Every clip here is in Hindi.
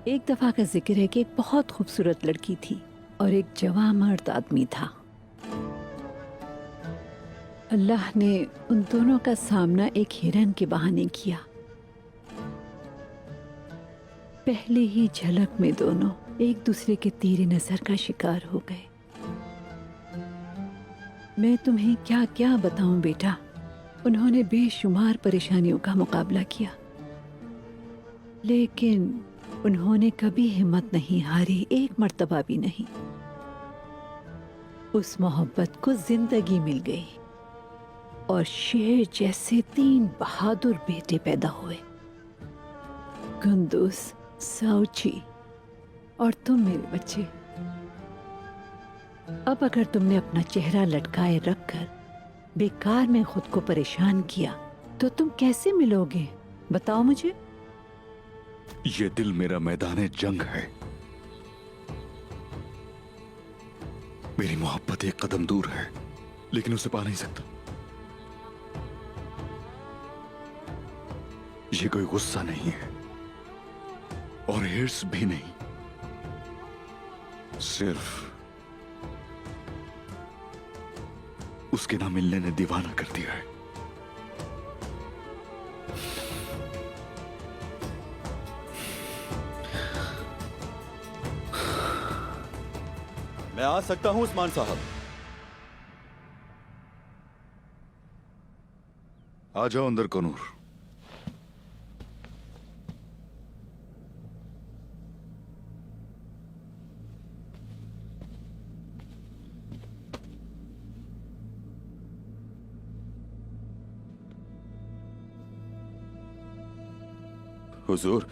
एक दफा का जिक्र है कि एक बहुत खूबसूरत लड़की थी और एक जवां मर्द आदमी था। अल्लाह ने उन दोनों का सामना एक हिरन के बहाने किया। पहले ही झलक में दोनों एक दूसरे के तीर नजर का शिकार हो गए। मैं तुम्हें क्या क्या बताऊं बेटा, उन्होंने बेशुमार परेशानियों का मुकाबला किया, लेकिन उन्होंने कभी हिम्मत नहीं हारी, एक मर्तबा भी नहीं। उस मोहब्बत को जिंदगी मिल गई और शेर जैसे 3 बहादुर बेटे पैदा हुए, कुंदुस, साउची और तुम मेरे बच्चे। अब अगर तुमने अपना चेहरा लटकाए रखकर बेकार में खुद को परेशान किया तो तुम कैसे मिलोगे, बताओ मुझे। ये दिल मेरा मैदान जंग है। मेरी मोहब्बत एक कदम दूर है, लेकिन उसे पा नहीं सकता। ये कोई गुस्सा नहीं है और हिर्स भी नहीं, सिर्फ उसके ना मिलने ने दीवाना कर दिया है। मैं आ सकता हूं उस्मान साहब? आ जाओ अंदर कनूर। हुजूर,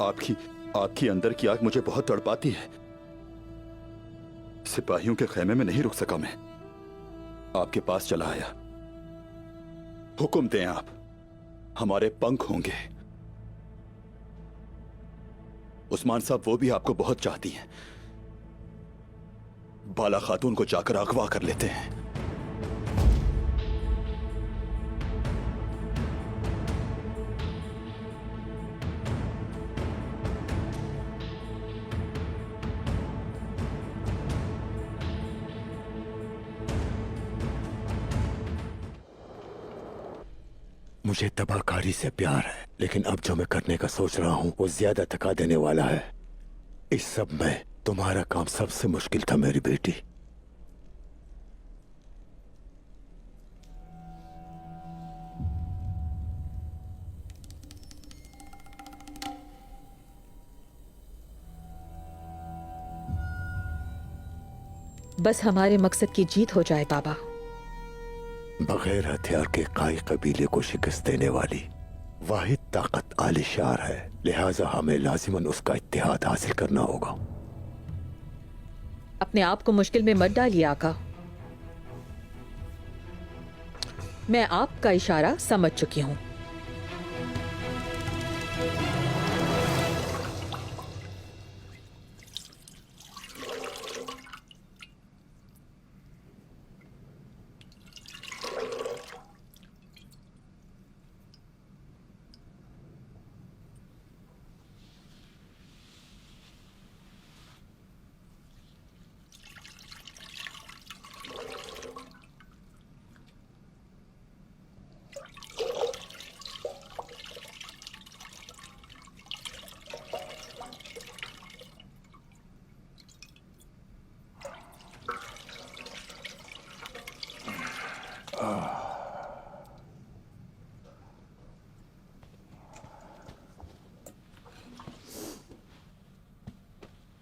आपकी अंदर की आग मुझे बहुत तड़पाती है। सिपाहियों के खेमे में नहीं रुक सका मैं, आपके पास चला आया। हुक्म दें आप, हमारे पंख होंगे। उस्मान साहब वो भी आपको बहुत चाहती हैं। बाला खातून को जाकर अगवा कर लेते हैं। मुझे तबाहकारी से प्यार है, लेकिन अब जो मैं करने का सोच रहा हूँ वो ज्यादा थका देने वाला है। इस सब में तुम्हारा काम सबसे मुश्किल था मेरी बेटी। बस हमारे मकसद की जीत हो जाए बाबा। बगैर हथियार के काई कबीले को शिकस्त देने वाली वाहिद ताकत आलिशार है, लिहाजा हमें लाजिमन उसका इत्तेहाद हासिल करना होगा। अपने आप को मुश्किल में मत डालिए आका। मैं आपका इशारा समझ चुकी हूं।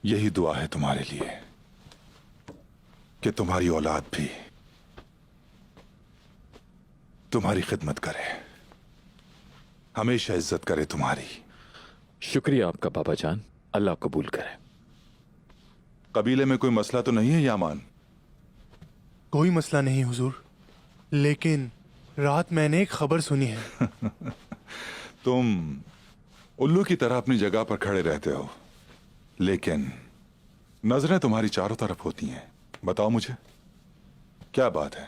यही दुआ है तुम्हारे लिए कि तुम्हारी औलाद भी तुम्हारी खिदमत करे, हमेशा इज्जत करे तुम्हारी। शुक्रिया आपका बाबा जान, अल्लाह कबूल करे। कबीले में कोई मसला तो नहीं है यामान? कोई मसला नहीं हुजूर, लेकिन रात मैंने एक खबर सुनी है। तुम उल्लू की तरह अपनी जगह पर खड़े रहते हो, लेकिन नजरें तुम्हारी चारों तरफ होती हैं। बताओ मुझे, क्या बात है?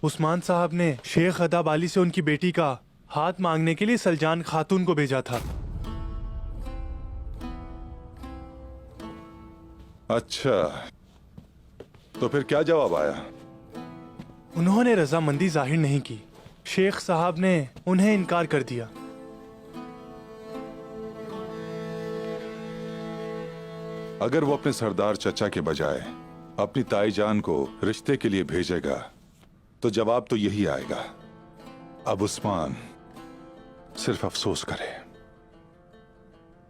उस्मान साहब ने शेख अदाब अली से उनकी बेटी का हाथ मांगने के लिए सलजान खातून को भेजा था। अच्छा, तो फिर क्या जवाब आया? उन्होंने रजामंदी जाहिर नहीं की। शेख साहब ने उन्हें इनकार कर दिया। अगर वो अपने सरदार चचा के बजाय अपनी ताई जान को रिश्ते के लिए भेजेगा तो जवाब तो यही आएगा। अब उस्मान सिर्फ अफसोस करे।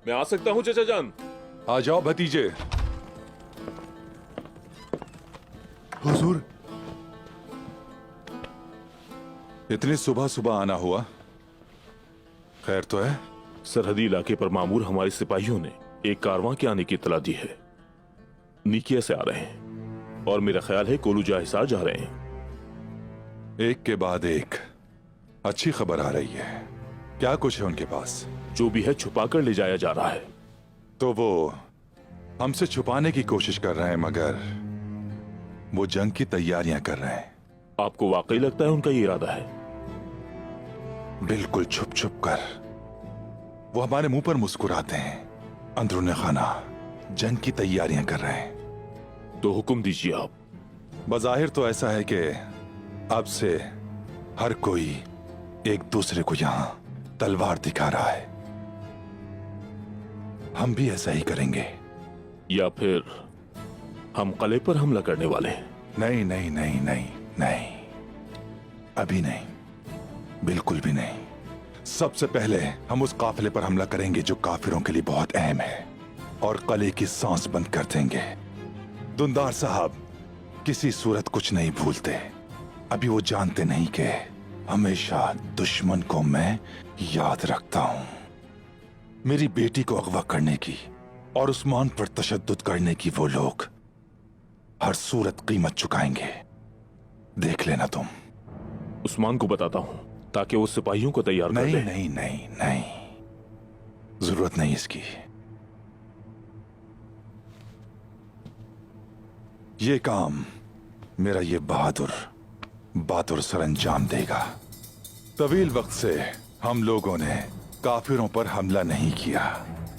मैं आ सकता हूं चचा जान? आ जाओ भतीजे। हुजूर, इतनी सुबह सुबह आना हुआ? खैर तो है? सरहदी इलाके पर मामूर हमारे सिपाहियों ने एक कारवां के आने की इत्तला दी है। नीकिया से आ रहे हैं और मेरा ख्याल है कोलूजा हिसार जा रहे हैं। एक के बाद एक अच्छी खबर आ रही है। क्या कुछ है उनके पास? जो भी है छुपाकर ले जाया जा रहा है। तो वो हमसे छुपाने की कोशिश कर रहे हैं, मगर वो जंग की तैयारियां कर रहे हैं। आपको वाकई लगता है उनका ये इरादा है? बिल्कुल छुप छुप कर वो हमारे मुंह पर मुस्कुराते हैं। अंदरूनी खाना जंग की तैयारियां कर रहे हैं। तो हुक्म दीजिए आप। बज़ाहिर तो ऐसा है कि अब से हर कोई एक दूसरे को यहां तलवार दिखा रहा है। हम भी ऐसा ही करेंगे। या फिर हम किले पर हमला करने वाले हैं? नहीं नहीं नहीं नहीं नहीं, अभी नहीं, बिल्कुल भी नहीं। सबसे पहले हम उस काफिले पर हमला करेंगे जो काफिरों के लिए बहुत अहम है, और किले की सांस बंद कर देंगे। दुंदार साहब किसी सूरत कुछ नहीं भूलते। अभी वो जानते नहीं कि हमेशा दुश्मन को मैं याद रखता हूं। मेरी बेटी को अगवा करने की और उस्मान पर तशद्दुद करने की वो लोग हर सूरत कीमत चुकाएंगे। देख लेना तुम। उस्मान को बताता हूं ताकि वो सिपाहियों को तैयार कर नहीं दे। नहीं नहीं नहीं, जरूरत नहीं इसकी। ये काम मेरा ये बहादुर सरंजाम देगा। तवील वक्त से हम लोगों ने काफिरों पर हमला नहीं किया।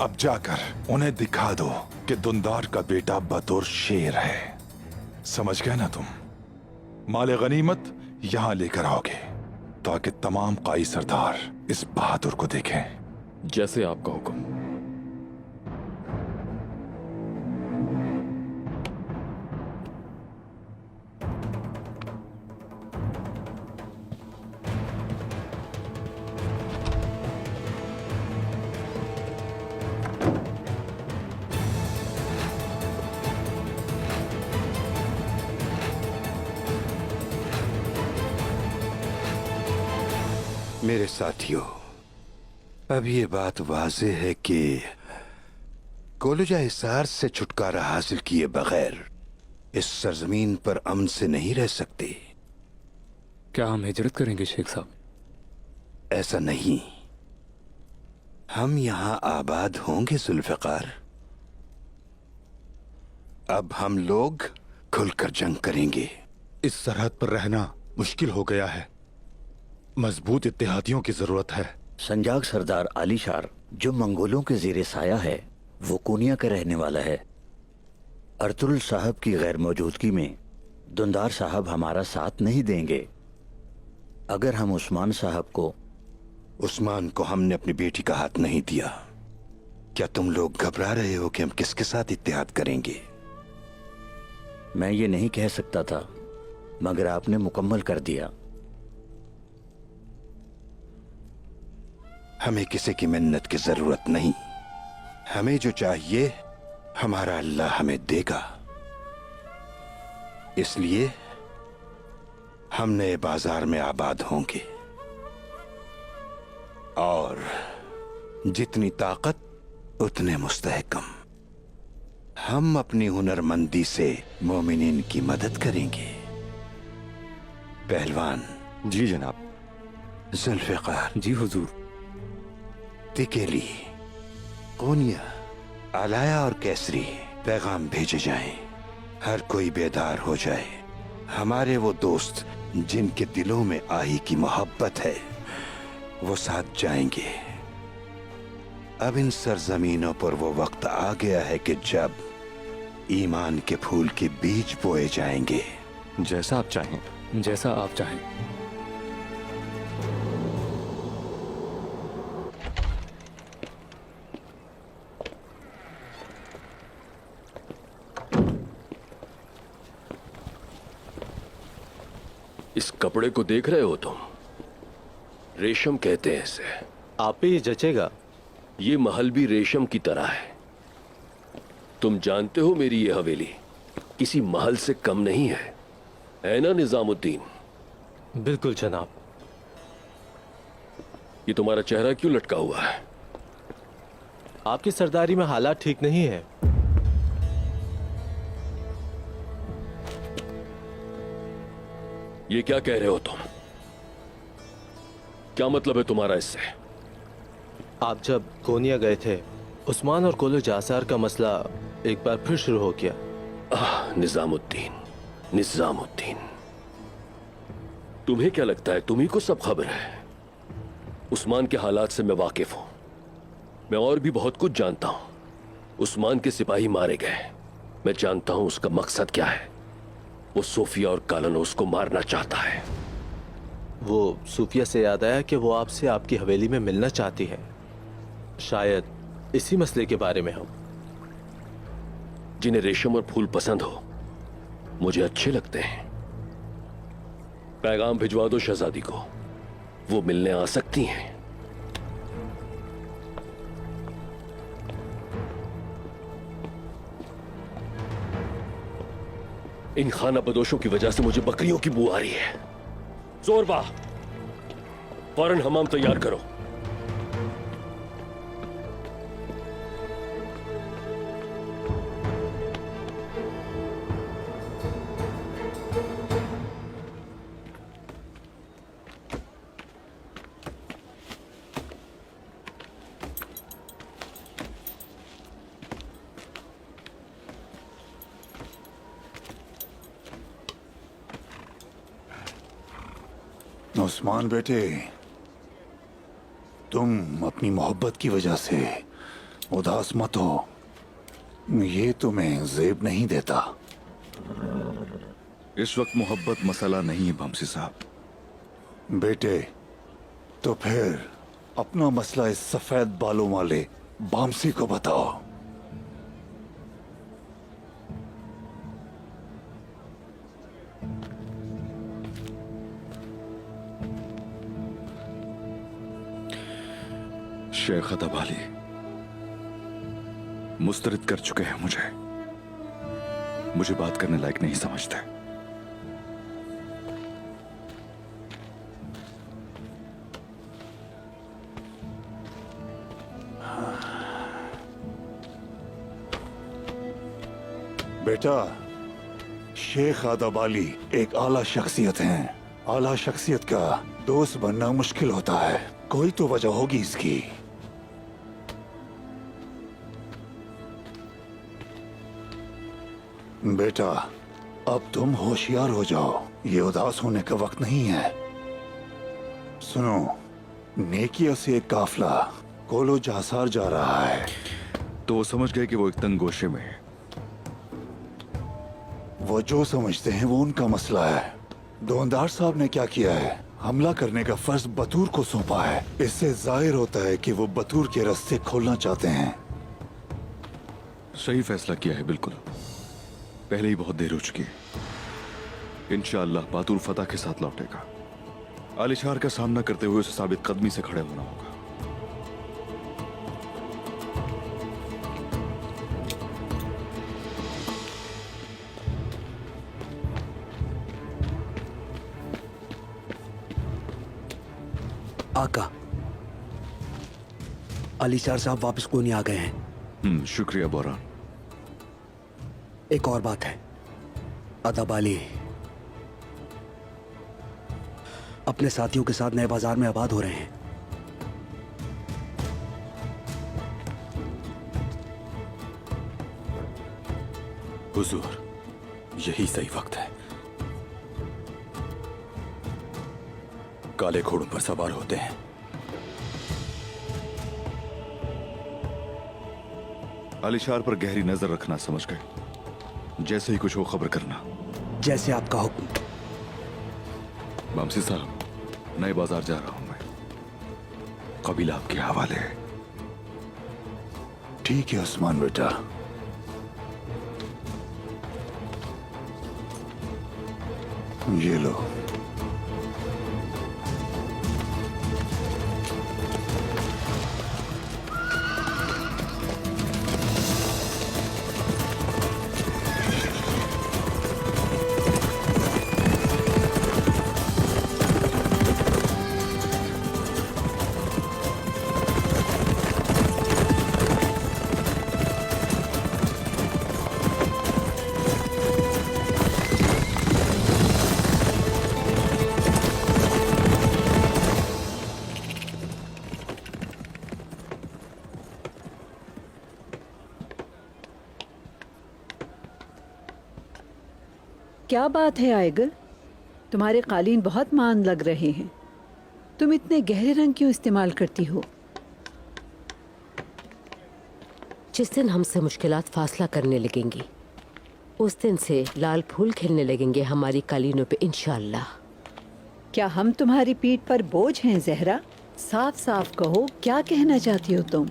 अब जाकर उन्हें दिखा दो कि दुंदार का बेटा बतौर शेर है। समझ गए ना तुम? माले गनीमत यहां लेकर आओगे ताकि तमाम काई सरदार इस बहादुर को देखें। जैसे आपका हुक्म। मेरे साथियों, अब ये बात वाज़ेह है कि कोलूजा हिसार से छुटकारा हासिल किए बगैर इस सरजमीन पर अमन से नहीं रह सकते। क्या हम हिजरत करेंगे शेख साहब? ऐसा नहीं, हम यहां आबाद होंगे जुल्फ़िकार। अब हम लोग खुलकर जंग करेंगे। इस सरहद पर रहना मुश्किल हो गया है। मजबूत इत्तेहादियों की जरूरत है। संजाग सरदार आलीशार जो मंगोलों के ज़ेरे साया है वो कोनिया का रहने वाला है। अर्तुल साहब की गैर मौजूदगी में दुंदार साहब हमारा साथ नहीं देंगे। अगर हम उस्मान को हमने अपनी बेटी का हाथ नहीं दिया। क्या तुम लोग घबरा रहे हो कि हम किसके साथ इत्तेहाद करेंगे? मैं ये नहीं कह सकता था, मगर आपने मुकम्मल कर दिया। हमें किसी की मिन्नत की जरूरत नहीं। हमें जो चाहिए हमारा अल्लाह हमें देगा। इसलिए हम नए बाजार में आबाद होंगे और जितनी ताकत उतने मुस्तहकम। हम अपनी हुनरमंदी से मोमिनीन की मदद करेंगे। पहलवान। जी जनाब। जुल्फ़िकार। जी हुजूर। तिकेली, कोनिया, आलाया और कैसरी पैगाम भेजे जाएं। हर कोई बेदार हो जाए। हमारे वो दोस्त जिनके दिलों में आही की मोहब्बत है वो साथ जाएंगे। अब इन सरजमीनों पर वो वक्त आ गया है कि जब ईमान के फूल के बीज बोए जाएंगे। जैसा आप चाहें। जैसा आप चाहें। इस कपड़े को देख रहे हो तुम? रेशम कहते हैं इसे। आप पे ये जचेगा। ये महल भी रेशम की तरह है। तुम जानते हो मेरी ये हवेली किसी महल से कम नहीं है ना निजामुद्दीन? बिल्कुल जनाब। ये तुम्हारा चेहरा क्यों लटका हुआ है? आपकी सरदारी में हालात ठीक नहीं है। ये क्या कह रहे हो तुम? क्या मतलब है तुम्हारा इससे? आप जब कोनिया गए थे, उस्मान और कोलो जासार का मसला एक बार फिर शुरू हो गया। निजामुद्दीन, निजामुद्दीन, तुम्हें क्या लगता है तुम्ही को सब खबर है? उस्मान के हालात से मैं वाकिफ हूं। मैं और भी बहुत कुछ जानता हूं। उस्मान के सिपाही मारे गए। मैं जानता हूं उसका मकसद क्या है। वो सूफिया और कालनोस को मारना चाहता है। वो सूफिया से याद आया कि वो आपसे आपकी हवेली में मिलना चाहती है। शायद इसी मसले के बारे में हम। जिन्हें रेशम और फूल पसंद हो, मुझे अच्छे लगते हैं। पैगाम भिजवा दो शहजादी को, वो मिलने आ सकती हैं। इन खाना बदोशों की वजह से मुझे बकरियों की बू आ रही है। जोरबा, फौरन हमाम तैयार करो। उस्मान बेटे, तुम अपनी मोहब्बत की वजह से उदास मत हो। ये तुम्हें ज़ेब नहीं देता। इस वक्त मोहब्बत मसला नहीं है बमसी साहब। बेटे, तो फिर अपना मसला इस सफेद बालों वाले बामसी को बताओ। शेख अदबाली मुस्तरद कर चुके हैं मुझे बात करने लायक नहीं समझते। बेटा, शेख अदबाली एक आला शख्सियत हैं। आला शख्सियत का दोस्त बनना मुश्किल होता है। कोई तो वजह होगी इसकी। बेटा, अब तुम होशियार हो जाओ। ये उदास होने का वक्त नहीं है। सुनो, नेकिया से एक काफला कोलो जासार जा रहा है। तो वो समझ गए कि वो एक तंग गोशे में है। वो जो समझते हैं वो उनका मसला है। दोनदार साहब ने क्या किया है? हमला करने का फर्ज बतूर को सौंपा है। इससे जाहिर होता है कि वो बतूर के रास्ते खोलना चाहते हैं। सही फैसला किया है, बिल्कुल। पहले ही बहुत देर हो चुकी है। इंशाअल्लाह बातूर फतह के साथ लौटेगा। आलिशार का सामना करते हुए उसे साबित कदमी से खड़े होना होगा। आका, अलीशार साहब वापस कोनी आ गए हैं। शुक्रिया बोरान। एक और बात है, अदबाली अपने साथियों के साथ नए बाजार में आबाद हो रहे हैं। हुजूर, यही सही वक्त है। काले घोड़ों पर सवार होते हैं। आलिशार पर गहरी नजर रखना, समझ गए? जैसे ही कुछ हो खबर करना। जैसे आपका हुक्म। बमसी साहब, नए बाजार जा रहा हूं मैं। कबीला आपके हवाले है। ठीक है उस्मान बेटा। ये लो। क्या बात है आयगर, तुम्हारे कालीन बहुत मान लग रहे हैं। तुम इतने गहरे रंग क्यों इस्तेमाल करती हो? जिस दिन हमसे मुश्किलात फासला करने लगेंगी उस दिन से लाल फूल खिलने लगेंगे हमारी कालीनों पे इंशाअल्लाह। क्या हम तुम्हारी पीठ पर बोझ हैं जहरा? साफ साफ कहो, क्या कहना चाहती हो तुम?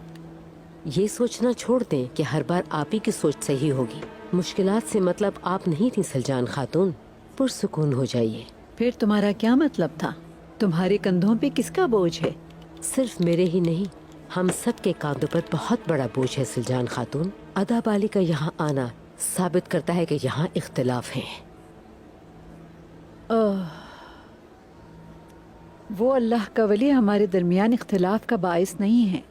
ये सोचना छोड़ दें कि हर बार आप ही की सोच सही होगी। मुश्किलात से मतलब आप नहीं थी सलजान खातून। पुरसुकून हो जाइए। फिर तुम्हारा क्या मतलब था? तुम्हारे कंधों पे किसका बोझ है? सिर्फ मेरे ही नहीं, हम सब के कांधों पर बहुत बड़ा बोझ है सलजान खातून। अदा बाली का यहाँ आना साबित करता है कि यहाँ इख्तिलाफ है। वो अल्लाह का वली हमारे दरमियान इख्तिलाफ का बाइस नहीं है,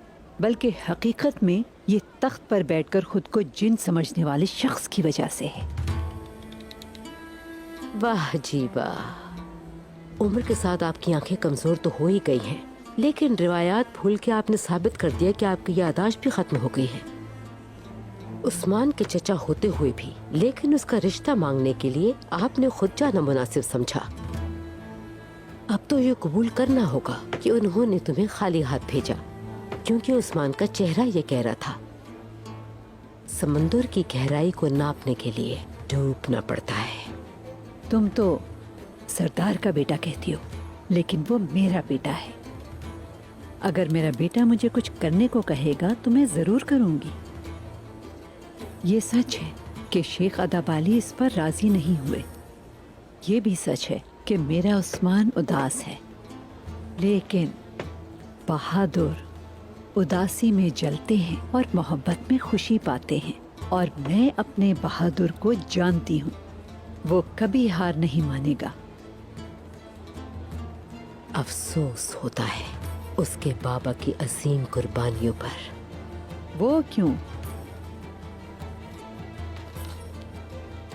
बल्कि हकीकत में ये तख्त पर बैठकर खुद को जिन समझने वाले शख्स की वजह से है। वाह जी वाह, उम्र के साथ आपकी आंखें कमजोर तो हो ही गई हैं, लेकिन रिवायात भूल के आपने साबित कर दिया कि आपकी यादाश्त भी खत्म हो गई है। उस्मान के चचा होते हुए भी, लेकिन उसका रिश्ता मांगने के लिए आपने खुद जाना मुनासिब समझा। अब तो ये कबूल करना होगा कि उन्होंने तुम्हें खाली हाथ भेजा, क्योंकि उस्मान का चेहरा ये कह रहा था। समंदर की गहराई को नापने के लिए डूबना पड़ता है। तुम तो सरदार का बेटा कहती हो, लेकिन वो मेरा बेटा है। अगर मेरा बेटा मुझे कुछ करने को कहेगा तो मैं जरूर करूंगी। ये सच है कि शेख अदाबाली इस पर राजी नहीं हुए। ये भी सच है कि मेरा उस्मान उदास है, लेकिन बहादुर उदासी में जलते हैं और मोहब्बत में खुशी पाते हैं। और मैं अपने बहादुर को जानती हूँ, वो कभी हार नहीं मानेगा। अफसोस होता है उसके बाबा की अजीम कुर्बानियों पर। वो क्यों?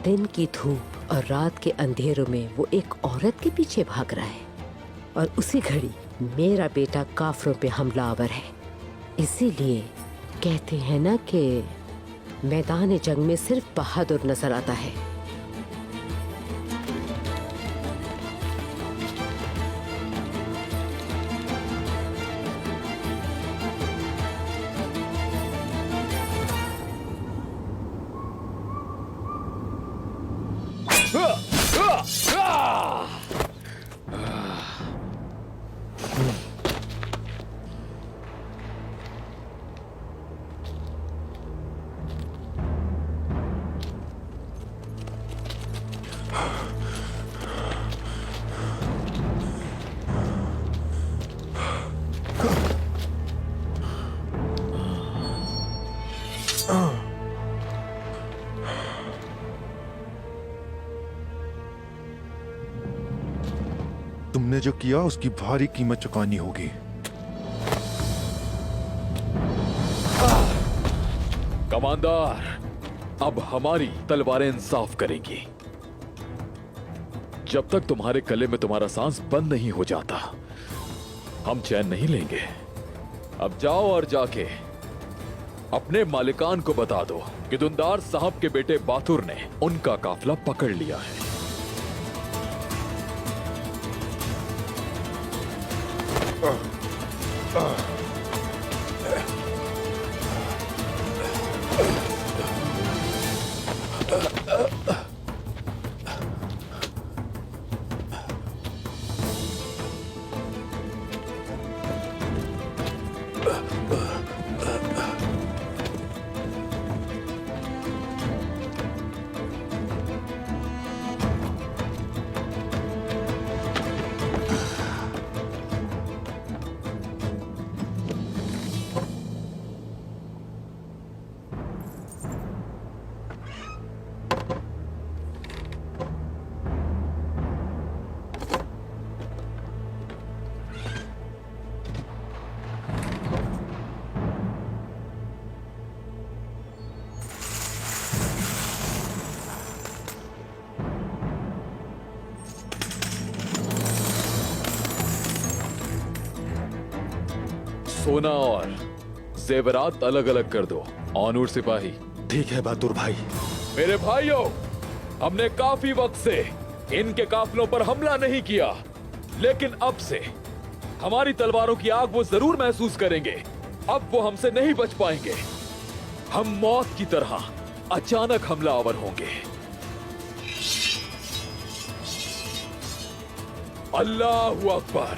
दिन की धूप और रात के अंधेरों में वो एक औरत के पीछे भाग रहा है, और उसी घड़ी मेरा बेटा काफरों पे हमलावर है। इसीलिए कहते हैं ना कि मैदान जंग में सिर्फ बहादुर नजर आता है। तुमने जो किया उसकी भारी कीमत चुकानी होगी। कमांडर, अब हमारी तलवारें इंसाफ करेंगी। जब तक तुम्हारे गले में तुम्हारा सांस बंद नहीं हो जाता, हम चैन नहीं लेंगे। अब जाओ और जाके अपने मालिकान को बता दो कि दुंदार साहब के बेटे बातुर ने उनका काफिला पकड़ लिया है। Uh. सोना और जेवरात अलग अलग कर दो। ऑनूर सिपाही। ठीक है बहादुर भाई। मेरे भाइयों, हमने काफी वक्त से इनके काफिलों पर हमला नहीं किया, लेकिन अब से हमारी तलवारों की आग वो जरूर महसूस करेंगे। अब वो हमसे नहीं बच पाएंगे। हम मौत की तरह अचानक हमलावर होंगे। अल्लाहू अकबर।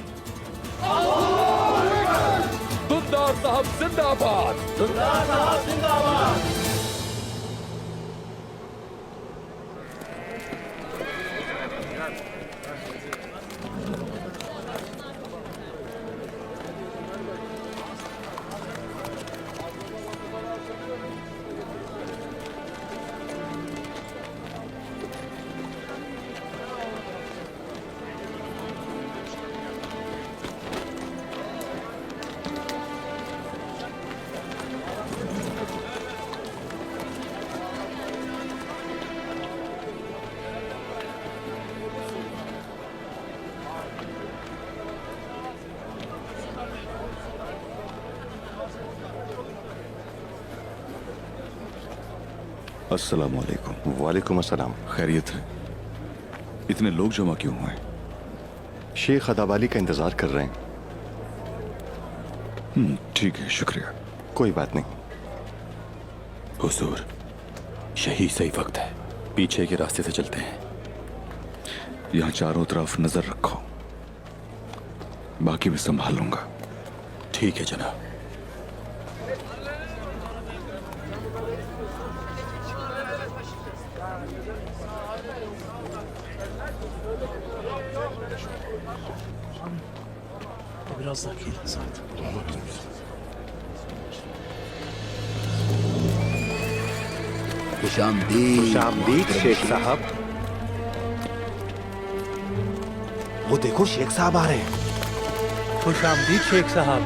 दुंदार साहब जिंदाबाद। दुंदार साहब जिंदाबाद। अस्सलाम वालेकुम। वालेकुम अस्सलाम। खैरियत है? इतने लोग जमा क्यों हुए? शेख अदाबाली का इंतजार कर रहे हैं। ठीक है, शुक्रिया। कोई बात नहीं। हुजूर, यही सही वक्त है, पीछे के रास्ते से चलते हैं। यहां चारों तरफ नजर रखो, बाकी मैं संभाल लूंगा। ठीक है जनाब। Biraz daha gelin zaten. खुशामदीद Sheikh साहब। वो देखो शेख साहब आ रहे हैं। खुशामदीद शेख साहब।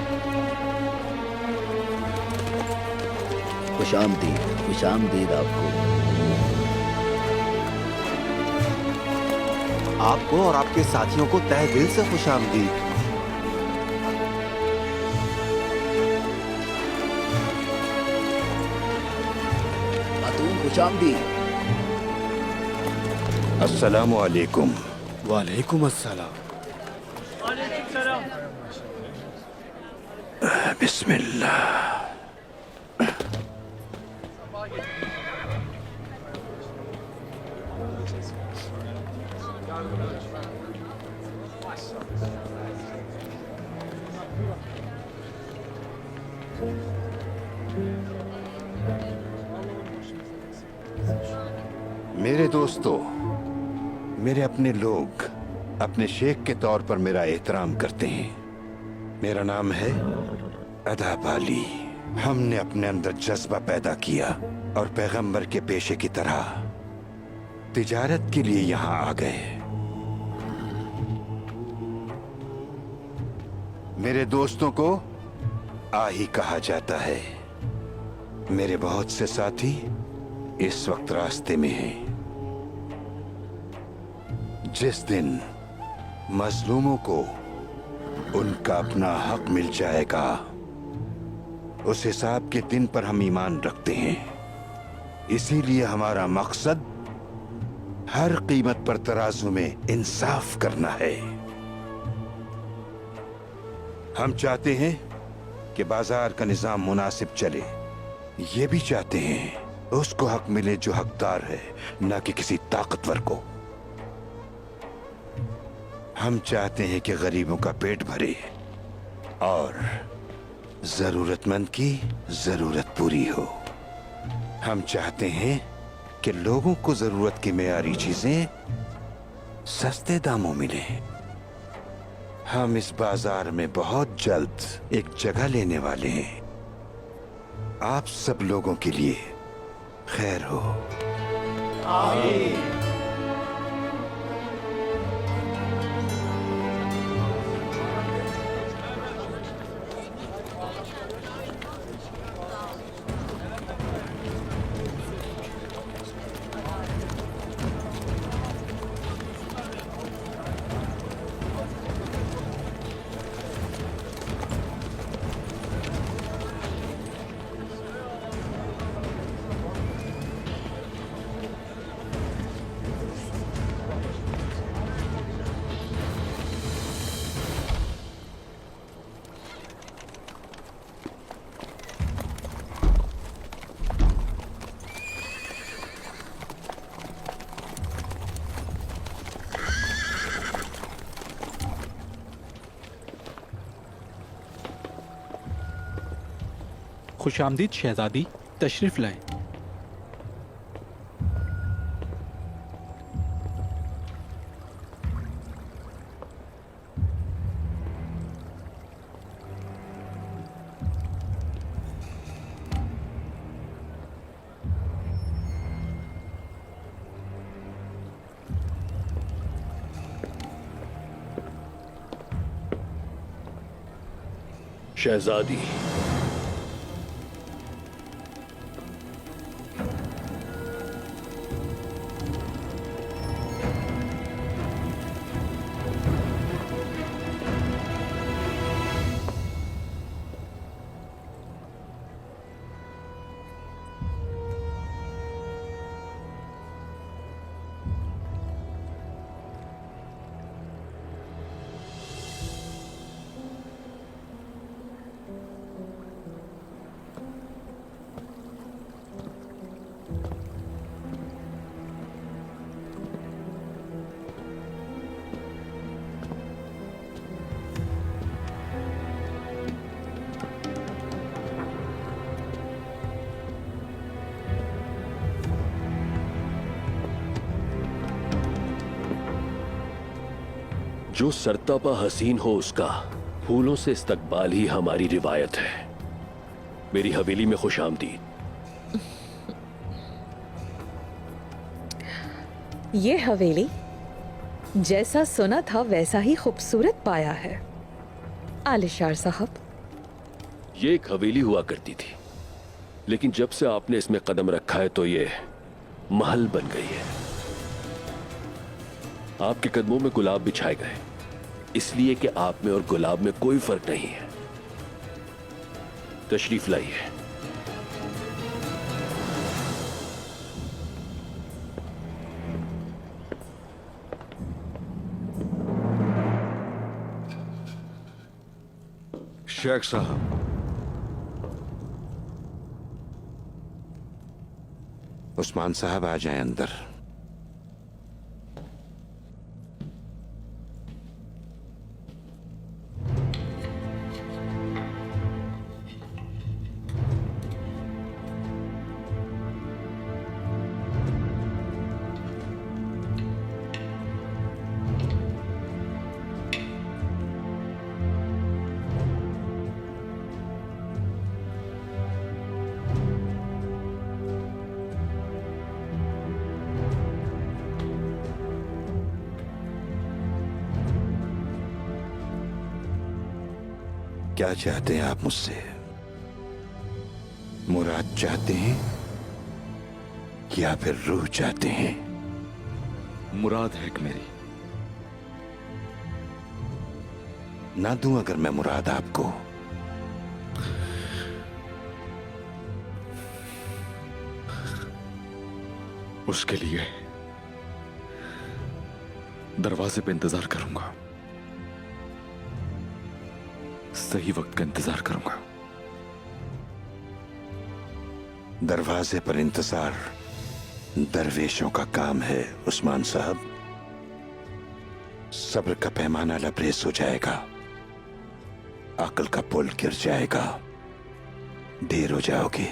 खुशामदीद आपको और आपके साथियों को तहे दिल से खुशामदीद। अस्सलामु अलैकुम। वालेकुम अस्सलाम। बिस्मिल्लाह। मेरे दोस्तों, मेरे अपने लोग अपने शेख के तौर पर मेरा एहतराम करते हैं। मेरा नाम है अदाबाली। हमने अपने अंदर जज्बा पैदा किया और पैगंबर के पेशे की तरह तिजारत के लिए यहां आ गए। मेरे दोस्तों को आही कहा जाता है। मेरे बहुत से साथी इस वक्त रास्ते में हैं। जिस दिन मजलूमों को उनका अपना हक मिल जाएगा, उस हिसाब के दिन पर हम ईमान रखते हैं। इसीलिए हमारा मकसद हर कीमत पर तराजू में इंसाफ करना है। हम चाहते हैं कि बाजार का निजाम मुनासिब चले। ये भी चाहते हैं उसको हक मिले जो हकदार है, न कि किसी ताकतवर को। हम चाहते हैं कि गरीबों का पेट भरे और जरूरतमंद की जरूरत पूरी हो। हम चाहते हैं कि लोगों को जरूरत की मेयारी चीजें सस्ते दामों मिले। हम इस बाजार में बहुत जल्द एक जगह लेने वाले हैं। आप सब लोगों के लिए खैर हो। आमीन। खुशामदीद शहजादी, तशरीफ लाएं। शहजादी, जो सरतापा हसीन हो उसका फूलों से इस्तकबाल ही हमारी रिवायत है। मेरी हवेली में खुशामदीद। ये हवेली जैसा सुना था वैसा ही खूबसूरत पाया है आलिशार साहब। ये एक हवेली हुआ करती थी, लेकिन जब से आपने इसमें कदम रखा है तो ये महल बन गई है। आपके कदमों में गुलाब बिछाए गए, इसलिए कि आप में और गुलाब में कोई फर्क नहीं है। तशरीफ लाइए। शेख साहब, उस्मान साहब आ जाएं अंदर। क्या चाहते हैं आप मुझसे? मुराद चाहते हैं या फिर रूह चाहते हैं? मुराद है कि मेरी। ना दूं अगर मैं मुराद आपको? उसके लिए दरवाजे पे इंतजार करूंगा, सही वक्त का इंतजार करूंगा। दरवाजे पर इंतजार दरवेशों का काम है उस्मान साहब। सब्र का पैमाना लबरेज हो जाएगा, अकल का पुल गिर जाएगा, देर हो जाओगे।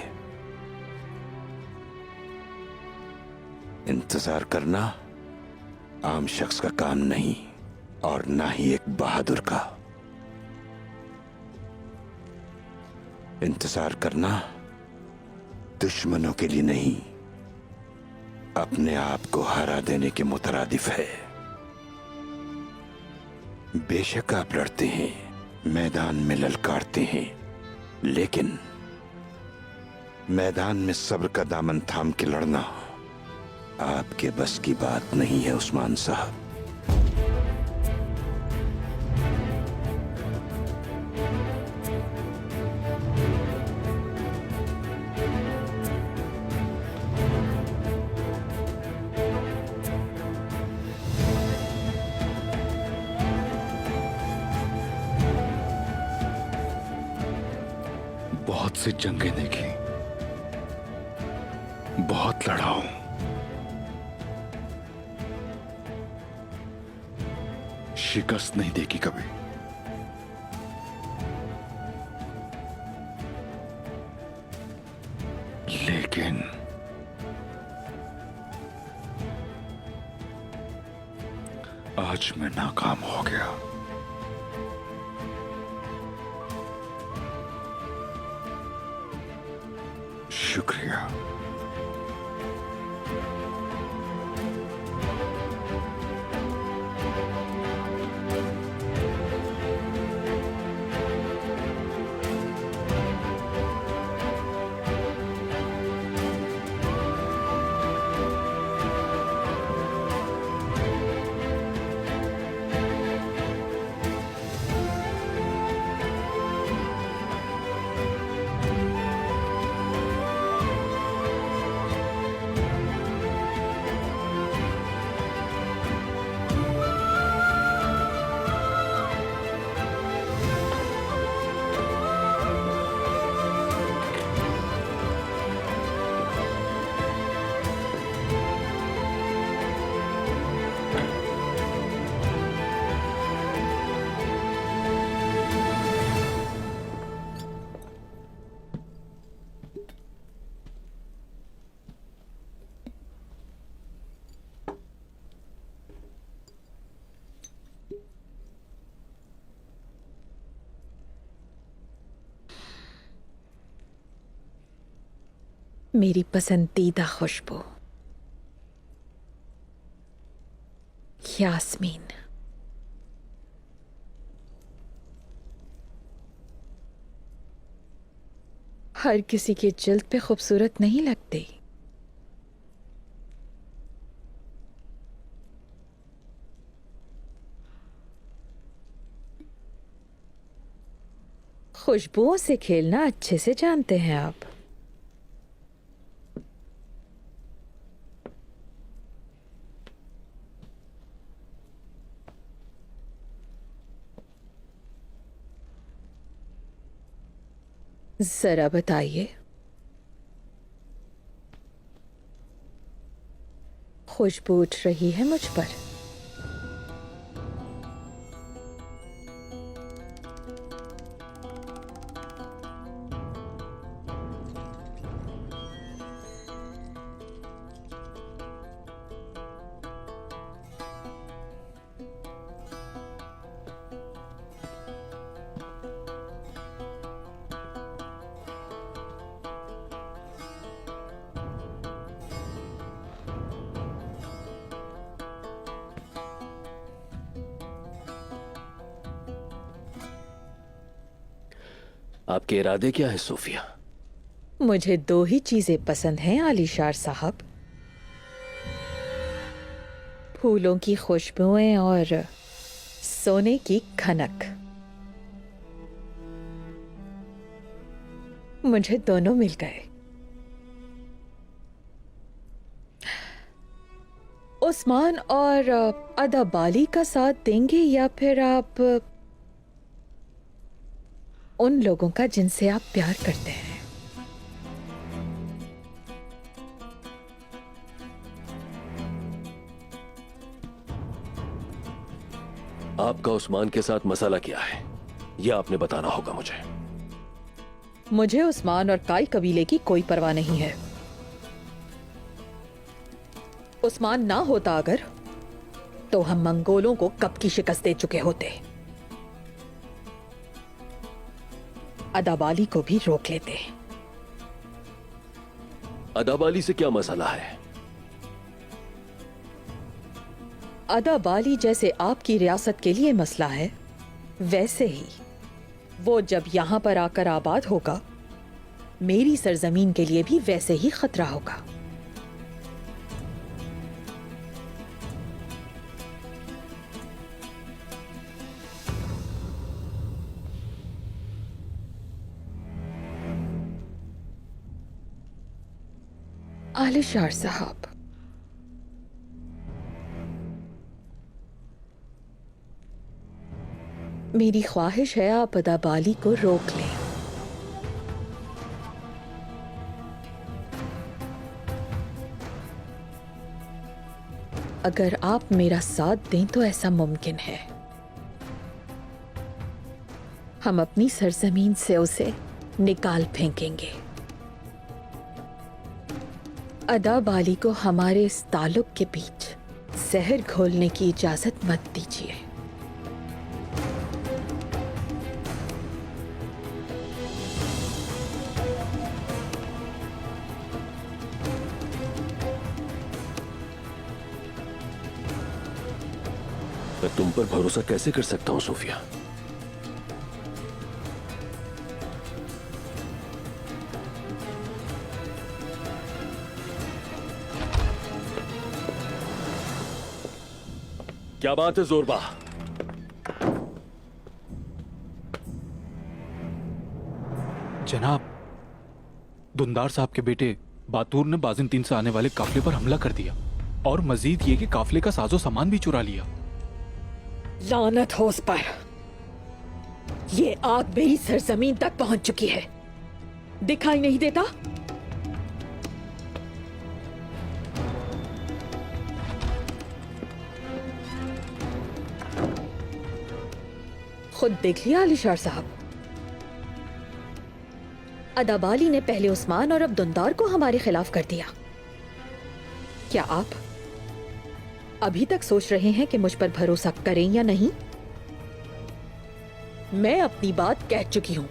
इंतजार करना आम शख्स का काम नहीं, और ना ही एक बहादुर का। इंतजार करना दुश्मनों के लिए नहीं, अपने आप को हरा देने के मुतरादिफ है। बेशक आप लड़ते हैं, मैदान में ललकारते हैं, लेकिन मैदान में सब्र का दामन थाम के लड़ना आपके बस की बात नहीं है उस्मान साहब। बहुत सी जंगें देखी, बहुत लड़ा हूं, शिकस्त नहीं देखी कभी। आज मैं नाकाम हो गया। शुक्रिया। मेरी पसंदीदा खुशबू यास्मीन। हर किसी के जिल्द पे खूबसूरत नहीं लगती। खुशबुओं से खेलना अच्छे से जानते हैं आप। जरा बताइए, खुशबू उठ रही है मुझ पर? आपके इरादे क्या है सूफिया? मुझे दो ही चीजें पसंद हैं आलीशार साहब, फूलों की खुशबुएं और सोने की खनक। मुझे दोनों मिल गए। उस्मान और अदा बाली का साथ देंगे या फिर आप उन लोगों का जिनसे आप प्यार करते हैं? आपका उस्मान के साथ मसला क्या है, यह आपने बताना होगा मुझे। मुझे उस्मान और काई कबीले की कोई परवाह नहीं है। उस्मान ना होता अगर, तो हम मंगोलों को कब की शिकस्त दे चुके होते। अदाबाली को भी रोक लेते। अदाबाली से क्या मसला है? अदाबाली जैसे आपकी रियासत के लिए मसला है, वैसे ही वो जब यहां पर आकर आबाद होगा, मेरी सरजमीन के लिए भी वैसे ही खतरा होगा। आलिशार साहब, मेरी ख्वाहिश है आप अदाबाली को रोक लें। अगर आप मेरा साथ दें तो ऐसा मुमकिन है। हम अपनी सरजमीन से उसे निकाल फेंकेंगे। अदाबाली को हमारे इस ताल्लुक के बीच जहर घोलने की इजाजत मत दीजिए। मैं तुम पर भरोसा कैसे कर सकता हूं सूफिया? क्या बात है जोरबा? जनाब, दुंदार साहब के बेटे बातूर ने बाजिंतीन से आने वाले काफिले पर हमला कर दिया और मजीद ये कि काफिले का साजो सामान भी चुरा लिया। लानत हो उस पर। ये आग मेरी सरजमीन तक पहुंच चुकी है। दिखाई नहीं देता? खुद देख लिया आलिशार साहब। अदाबाली ने पहले उस्मान और अब दुंदार को हमारे खिलाफ कर दिया। क्या आप अभी तक सोच रहे हैं कि मुझ पर भरोसा करें या नहीं? मैं अपनी बात कह चुकी हूं।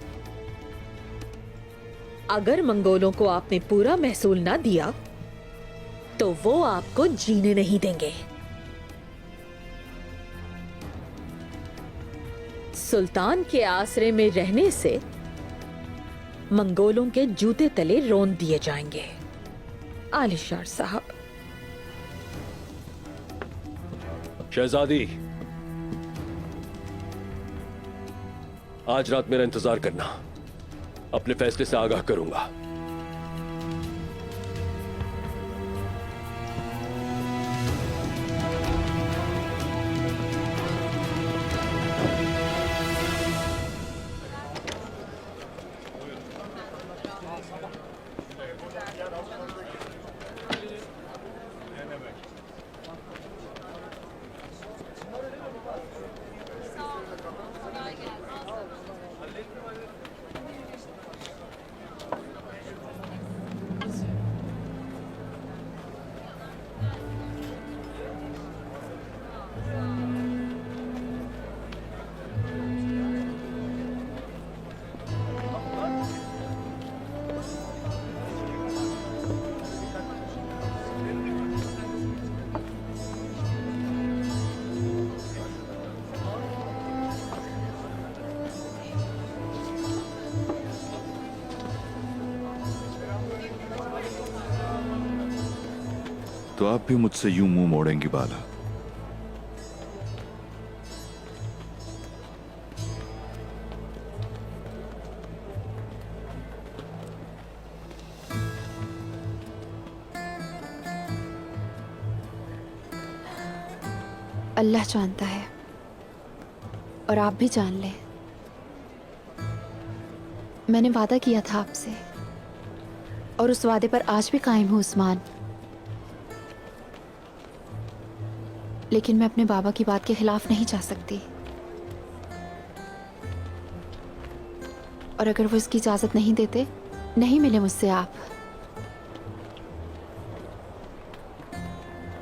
अगर मंगोलों को आपने पूरा महसूल ना दिया तो वो आपको जीने नहीं देंगे। सुल्तान के आसरे में रहने से मंगोलों के जूते तले रोन दिए जाएंगे। आलिशार साहब। शहजादी, आज रात मेरा इंतजार करना। अपने फैसले से आगाह करूंगा। तो आप भी मुझसे यूं मुंह मोड़ेंगी बाला? अल्लाह जानता है और आप भी जान लें, मैंने वादा किया था आपसे और उस वादे पर आज भी कायम हूं उस्मान। लेकिन मैं अपने बाबा की बात के खिलाफ नहीं जा सकती और अगर वो इसकी इजाजत नहीं देते, नहीं मिले मुझसे आप,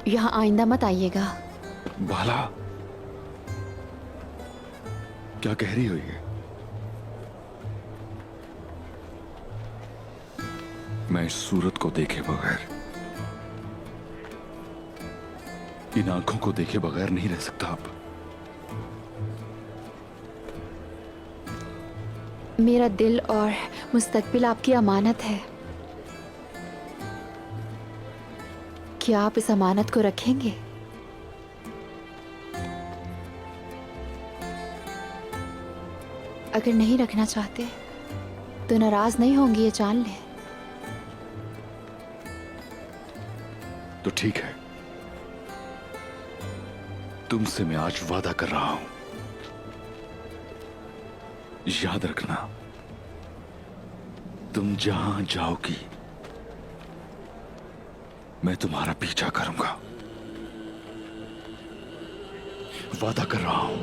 यहां आइंदा मत आइएगा। बाला, क्या कह रही हो ये? मैं इस सूरत को देखे बगैर, इन आंखों को देखे बगैर नहीं रह सकता अब। मेरा दिल और मुस्तकबिल आपकी अमानत है। क्या आप इस अमानत को रखेंगे? अगर नहीं रखना चाहते तो नाराज नहीं होंगी, ये जान लें। तो ठीक है, तुमसे मैं आज वादा कर रहा हूं, याद रखना, तुम जहां जाओगी मैं तुम्हारा पीछा करूंगा। वादा कर रहा हूं।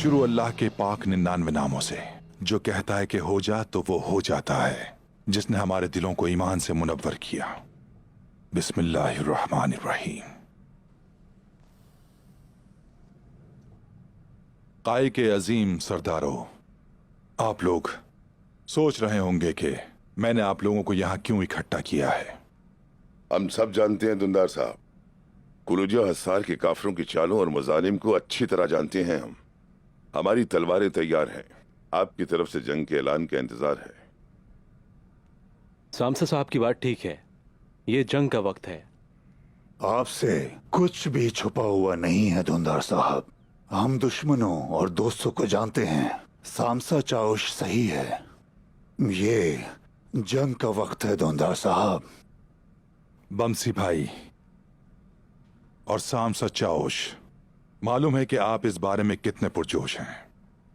शुरू अल्लाह के पाक 99 नामों से, जो कहता है कि हो जा तो वो हो जाता है, जिसने हमारे दिलों को ईमान से मुनव्वर किया। बिस्मिल्लाहिर्रहमानिर्रहीम। काई के अजीम सरदारों, आप लोग सोच रहे होंगे कि मैंने आप लोगों को यहां क्यों इकट्ठा किया है। हम सब जानते हैं दुंदार साहब, कुलूजा हसार के काफिरों की चालों और मजालिम को अच्छी तरह जानते हैं हम। हमारी तलवारें तैयार हैं, आपकी तरफ से जंग के ऐलान का इंतजार है। सामसा साहब की बात ठीक है, ये जंग का वक्त है। आपसे कुछ भी छुपा हुआ नहीं है दुंदार साहब। हम दुश्मनों और दोस्तों को जानते हैं। सामसा चाउश सही है, ये जंग का वक्त है दुंदार साहब। बमसी भाई और सामसा चाउश, मालूम है कि आप इस बारे में कितने पुरजोश हैं,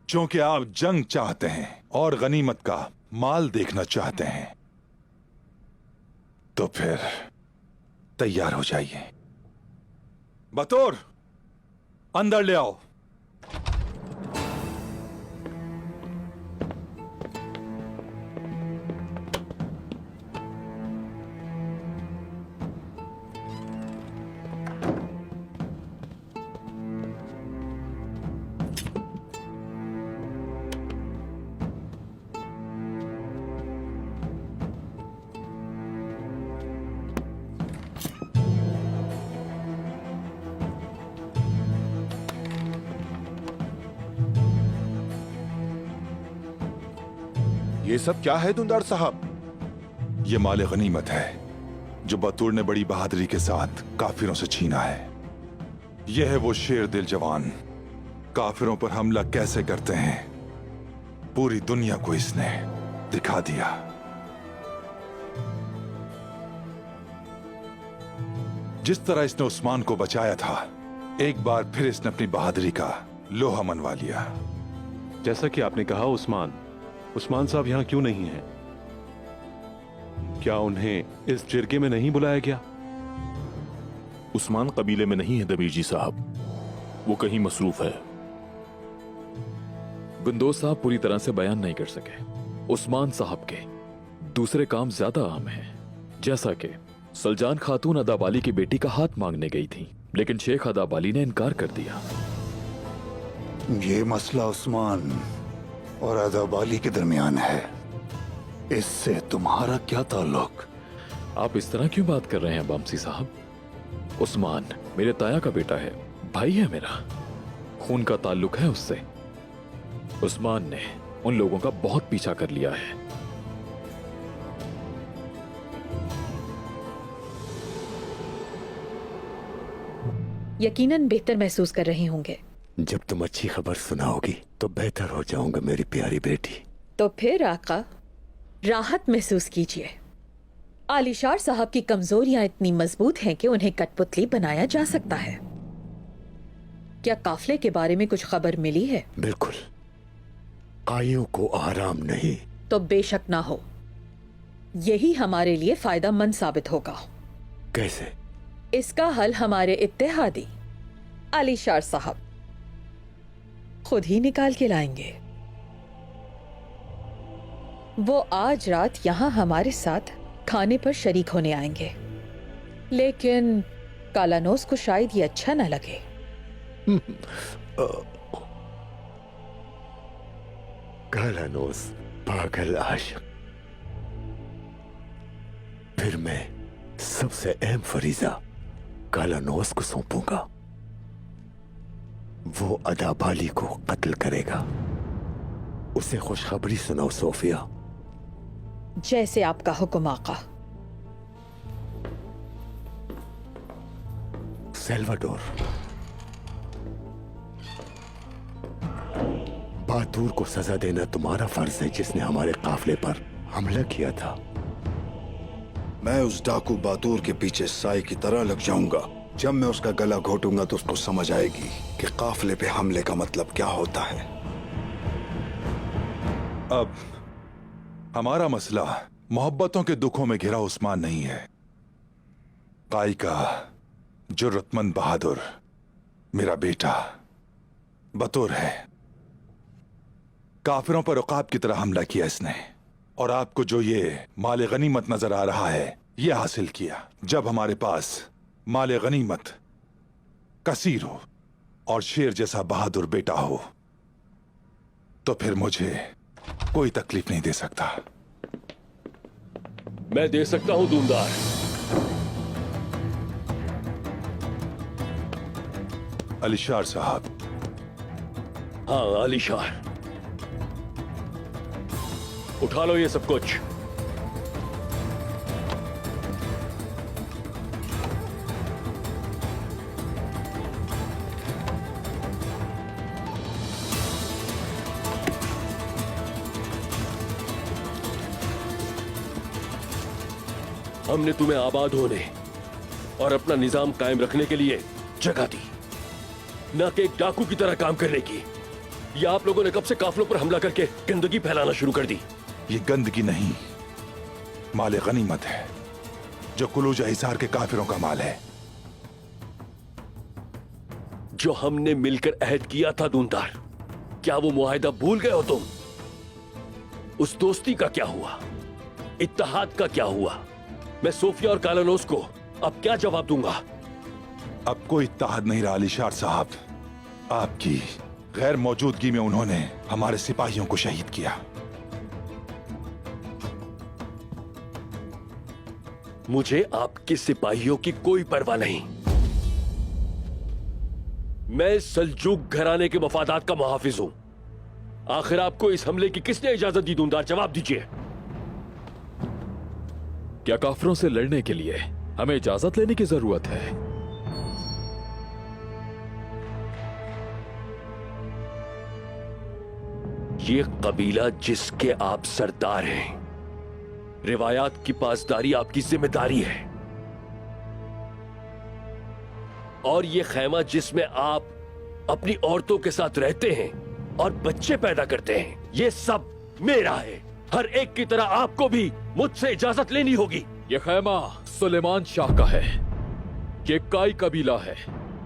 क्योंकि आप जंग चाहते हैं और गनीमत का माल देखना चाहते हैं। तो फिर तैयार हो जाइए। बतौर अंदर ले आओ। ये सब क्या है दुंदार साहब? ये माले गनीमत है जो बतूर ने बड़ी बहादुरी के साथ काफिरों से छीना है। यह है वो शेर दिल जवान, काफिरों पर हमला कैसे करते हैं पूरी दुनिया को इसने दिखा दिया। जिस तरह इसने उस्मान को बचाया था, एक बार फिर इसने अपनी बहादुरी का लोहा मनवा लिया। जैसा कि आपने कहा, उस्मान साहब यहाँ क्यों नहीं हैं? क्या उन्हें इस जिरगे में नहीं बुलाया गया? उस्मान कबीले में नहीं है दबीर जी साहब, वो कहीं मसरूफ है। गुंदोज साहब पूरी तरह से बयान नहीं कर सके। उस्मान साहब के दूसरे काम ज्यादा अहम हैं, जैसा कि सलजान खातून अदाबाली की बेटी का हाथ मांगने गई थी, लेकिन शेख अदाबाली ने इनकार कर दिया। ये मसला उस्मान और अदाबाली के दरमियान है, इससे तुम्हारा क्या ताल्लुक? आप इस तरह क्यों बात कर रहे हैं बमसी साहब? उस्मान मेरे ताया का बेटा है, भाई है मेरा, खून का ताल्लुक है उससे। उस्मान ने उन लोगों का बहुत पीछा कर लिया है। यकीनन बेहतर महसूस कर रहे होंगे। जब तुम अच्छी खबर सुनाओगी तो बेहतर हो जाऊंगा मेरी प्यारी बेटी। तो फिर आका राहत महसूस कीजिए। आलिशार साहब की कमजोरियां इतनी मजबूत हैं कि उन्हें कठपुतली बनाया जा सकता है। क्या काफले के बारे में कुछ खबर मिली है? बिल्कुल, काइयों को आराम नहीं। तो बेशक ना हो, यही हमारे लिए फायदेमंद साबित होगा। कैसे? इसका हल हमारे इत्तेहादी आलिशार साहब खुद ही निकाल के लाएंगे। वो आज रात यहां हमारे साथ खाने पर शरीक होने आएंगे, लेकिन कालानोस को शायद ये अच्छा ना लगे। कालानोस पागल आशिक। फिर मैं सबसे अहम फरीजा कालानोस को सौंपूंगा। वो अदाबाली को कत्ल करेगा। उसे खुशखबरी सुनाओ सोफिया। जैसे आपका हुक्म आका। सेल्वाडोर, बातूर को सजा देना तुम्हारा फर्ज है, जिसने हमारे काफले पर हमला किया था। मैं उस डाकू बातूर के पीछे साई की तरह लग जाऊंगा। जब मैं उसका गला घोटूंगा तो उसको समझ आएगी कि काफले पे हमले का मतलब क्या होता है। अब हमारा मसला मोहब्बतों के दुखों में घिरा उस्मान नहीं है। काई का जुर्रतमंद बहादुर मेरा बेटा बतौर है, काफिरों पर उकाब की तरह हमला किया इसने, और आपको जो ये माले गनीमत नजर आ रहा है ये हासिल किया। जब हमारे पास माले गनीमत कसीर हो और शेर जैसा बहादुर बेटा हो तो फिर मुझे कोई तकलीफ नहीं दे सकता। मैं दे सकता हूं दूमदार। अलीशार साहब। हाँ अलीशार, उठा लो ये सब कुछ। हमने तुम्हें आबाद होने और अपना निजाम कायम रखने के लिए जगह दी, ना कि एक डाकू की तरह काम करने की। या आप लोगों ने कब से काफिलों पर हमला करके गंदगी फैलाना शुरू कर दी? ये गंदगी नहीं, माले गनीमत है जो कुलूजा हिसार के काफिरों का माल है। जो हमने मिलकर अहद किया था दूनदार, क्या वो मुआहिदा भूल गए हो तुम? उस दोस्ती का क्या हुआ? इत्तेहाद का क्या हुआ? मैं सोफिया और कालानोस को अब क्या जवाब दूंगा? अब कोई इत्तेहाद नहीं रहा अलीशार साहब। आपकी गैर मौजूदगी में उन्होंने हमारे सिपाहियों को शहीद किया। मुझे आपके सिपाहियों की कोई परवाह नहीं। मैं सल्जूक घराने के मफादात का मुहाफिज हूं। आखिर आपको इस हमले की किसने इजाजत दी दूनदार? जवाब दीजिए। क्या काफिरों से लड़ने के लिए हमें इजाजत लेने की जरूरत है? ये कबीला जिसके आप सरदार हैं, रिवायात की पासदारी आपकी जिम्मेदारी है, और ये खैमा जिसमें आप अपनी औरतों के साथ रहते हैं और बच्चे पैदा करते हैं, ये सब मेरा है। हर एक की तरह आपको भी मुझसे इजाजत लेनी होगी। ये खैमा सुलेमान शाह का है, ये काई कबीला है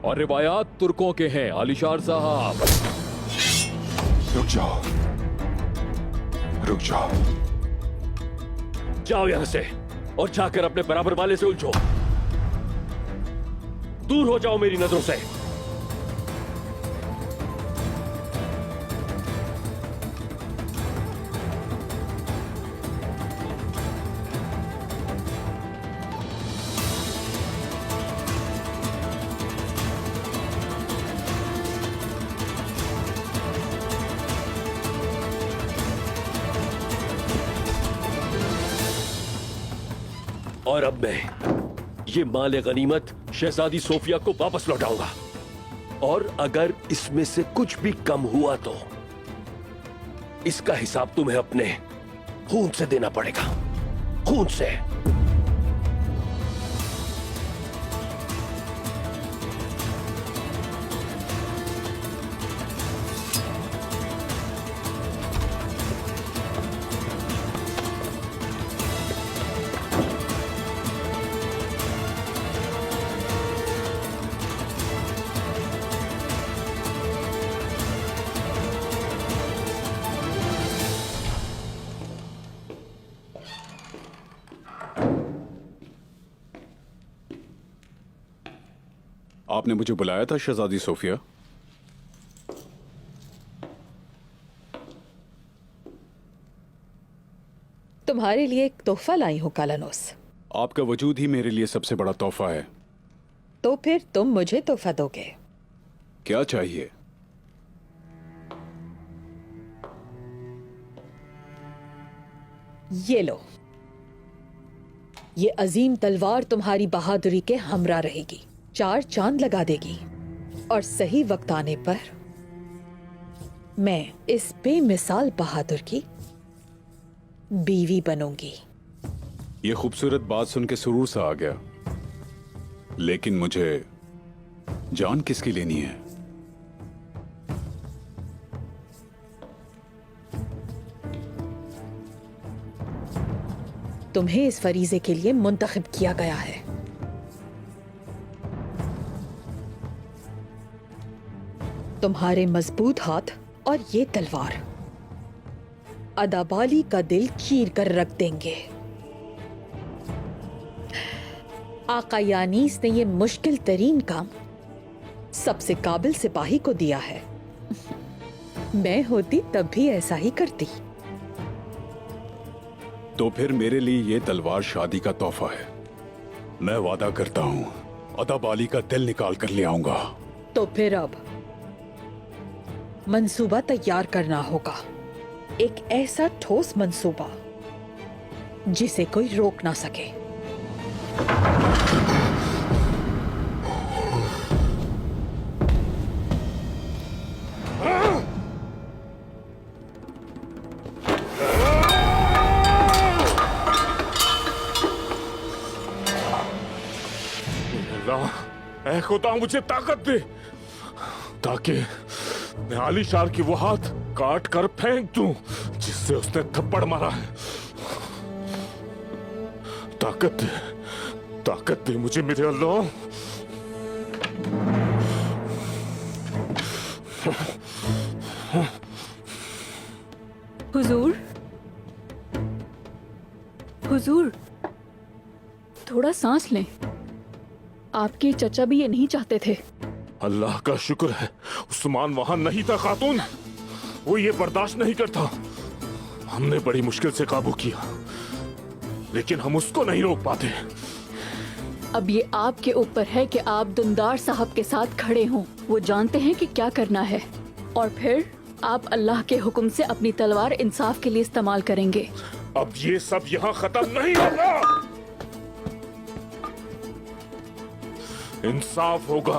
और रिवायात तुर्कों के हैं। आलिशार साहब रुक जाओ, रुक जाओ। जाओ यहां से और जाकर अपने बराबर वाले से उलझो। दूर हो जाओ मेरी नजरों से। और अब मैं ये माले गनीमत शहजादी सोफिया को वापस लौटाऊंगा, और अगर इसमें से कुछ भी कम हुआ तो इसका हिसाब तुम्हें अपने खून से देना पड़ेगा। खून से। आपने मुझे बुलाया था शहजादी सोफिया? तुम्हारे लिए एक तोहफा लाई हूं कालानोस। आपका वजूद ही मेरे लिए सबसे बड़ा तोहफा है। तो फिर तुम मुझे तोहफा दोगे? क्या चाहिए? ये लो। ये अजीम तलवार तुम्हारी बहादुरी के हमरा रहेगी, 4 चांद लगा देगी, और सही वक्त आने पर मैं इस बेमिसाल बहादुर की बीवी बनूंगी। ये खूबसूरत बात सुन के सुरूर सा आ गया, लेकिन मुझे जान किसकी लेनी है? तुम्हें इस फरीजे के लिए मुंतखब किया गया है। तुम्हारे मजबूत हाथ और ये तलवार अदाबाली का दिल चीर कर रख देंगे। आका यानीस ने ये मुश्किल तरीन काम सबसे काबिल सिपाही को दिया है। मैं होती तब भी ऐसा ही करती। तो फिर मेरे लिए ये तलवार शादी का तोहफा है। मैं वादा करता हूँ अदाबाली का दिल निकाल कर ले आऊंगा। तो फिर अब मंसूबा तैयार करना होगा, एक ऐसा ठोस मंसूबा जिसे कोई रोक ना सके। ऐ खुदा मुझे ताकत दे ताकि मैं आलीशार की वो हाथ काट कर फेंक दूं जिससे उसने थप्पड़ मारा है। ताकत दे मुझे मेरे अल्लाह। हुजूर, थोड़ा सांस लें। आपके चचा भी ये नहीं चाहते थे। अल्लाह का शुक्र है उस्मान वहां नहीं था खातून, वो ये बर्दाश्त नहीं करता। हमने बड़ी मुश्किल से काबू किया लेकिन हम उसको नहीं रोक पाते। अब ये आपके ऊपर है कि आप दुंदार साहब के साथ खड़े हों। वो जानते हैं कि क्या करना है और फिर आप अल्लाह के हुक्म से अपनी तलवार इंसाफ के लिए इस्तेमाल करेंगे। अब ये सब यहाँ खत्म नहीं होगा। इंसाफ होगा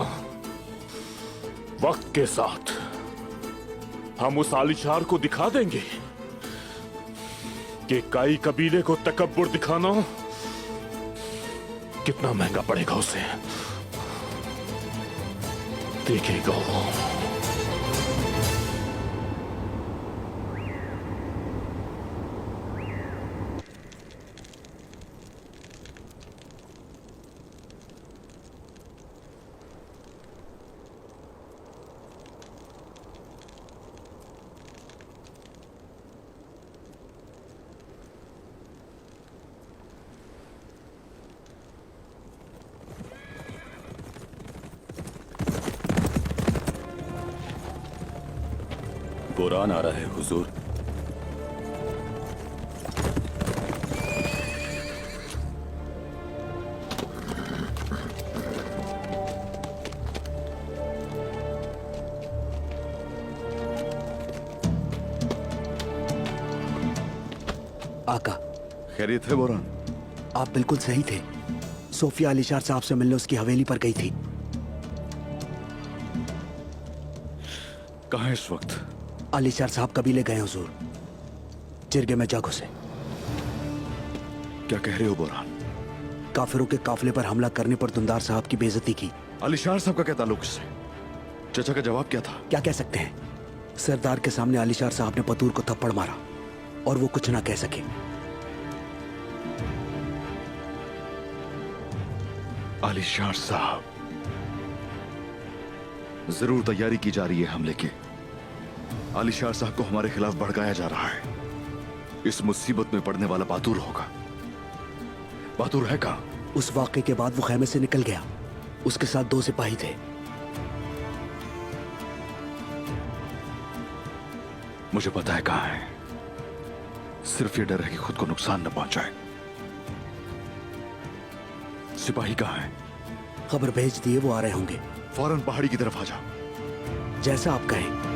वक्त के साथ। हम उस आलीशार को दिखा देंगे कि काई कबीले को तकब्बुर दिखाना कितना महंगा पड़ेगा उसे। देखेगा वो। कुरान आ रहा है हुजूर। आका, खैरियत है बोरान? आप बिल्कुल सही थे। सोफिया अलीशार साहब से मिलने उसकी हवेली पर गई थी। कहाँ है इस वक्त? अलीशार साहब कबीले गए हुजूर, जिरगे में जा घुसे। क्या कह रहे हो बोरान? काफिरों के काफिले पर हमला करने पर दुंदार साहब की बेइज्जती की। अलीशार साहब का क्या ताल्लुक इससे? चचा का जवाब क्या था? क्या कह सकते हैं? सरदार के सामने अलीशार साहब ने बतूर को थप्पड़ मारा और वो कुछ ना कह सके। अलीशार साहब, जरूर तैयारी की जा रही है हमले की। अलीशार साहब को हमारे खिलाफ भड़काया जा रहा है। इस मुसीबत में पड़ने वाला बहादुर होगा। बहादुर है कहां? उस वाक़े के बाद वो खेमे से निकल गया। उसके साथ 2 सिपाही थे। मुझे पता है कहां है। सिर्फ ये डर है कि खुद को नुकसान न पहुंचाए। सिपाही कहां है? खबर भेज दिए, वो आ रहे होंगे। फौरन पहाड़ी की तरफ आ जा। जैसा आप कहें।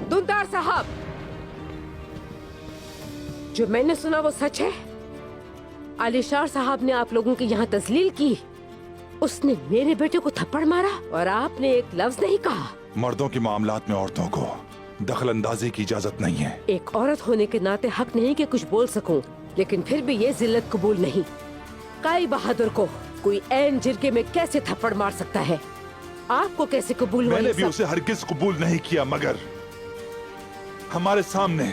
दुंदार साहब, जो मैंने सुना वो सच है? अलीशार साहब ने आप लोगों की यहाँ तस्लील की। उसने मेरे बेटे को थप्पड़ मारा और आपने एक लफ्ज नहीं कहा। मर्दों के मामलात में औरतों को दखल अंदाजी की इजाजत नहीं है। एक औरत होने के नाते हक नहीं कि कुछ बोल सकूं, लेकिन फिर भी ये जिल्लत कबूल नहीं। काई बहादुर को कोई ऐन जिरके में कैसे थप्पड़ मार सकता है? आपको कैसे कबूल हुआ? मैंने भी उसे हरगिज कबूल नहीं किया, मगर हमारे सामने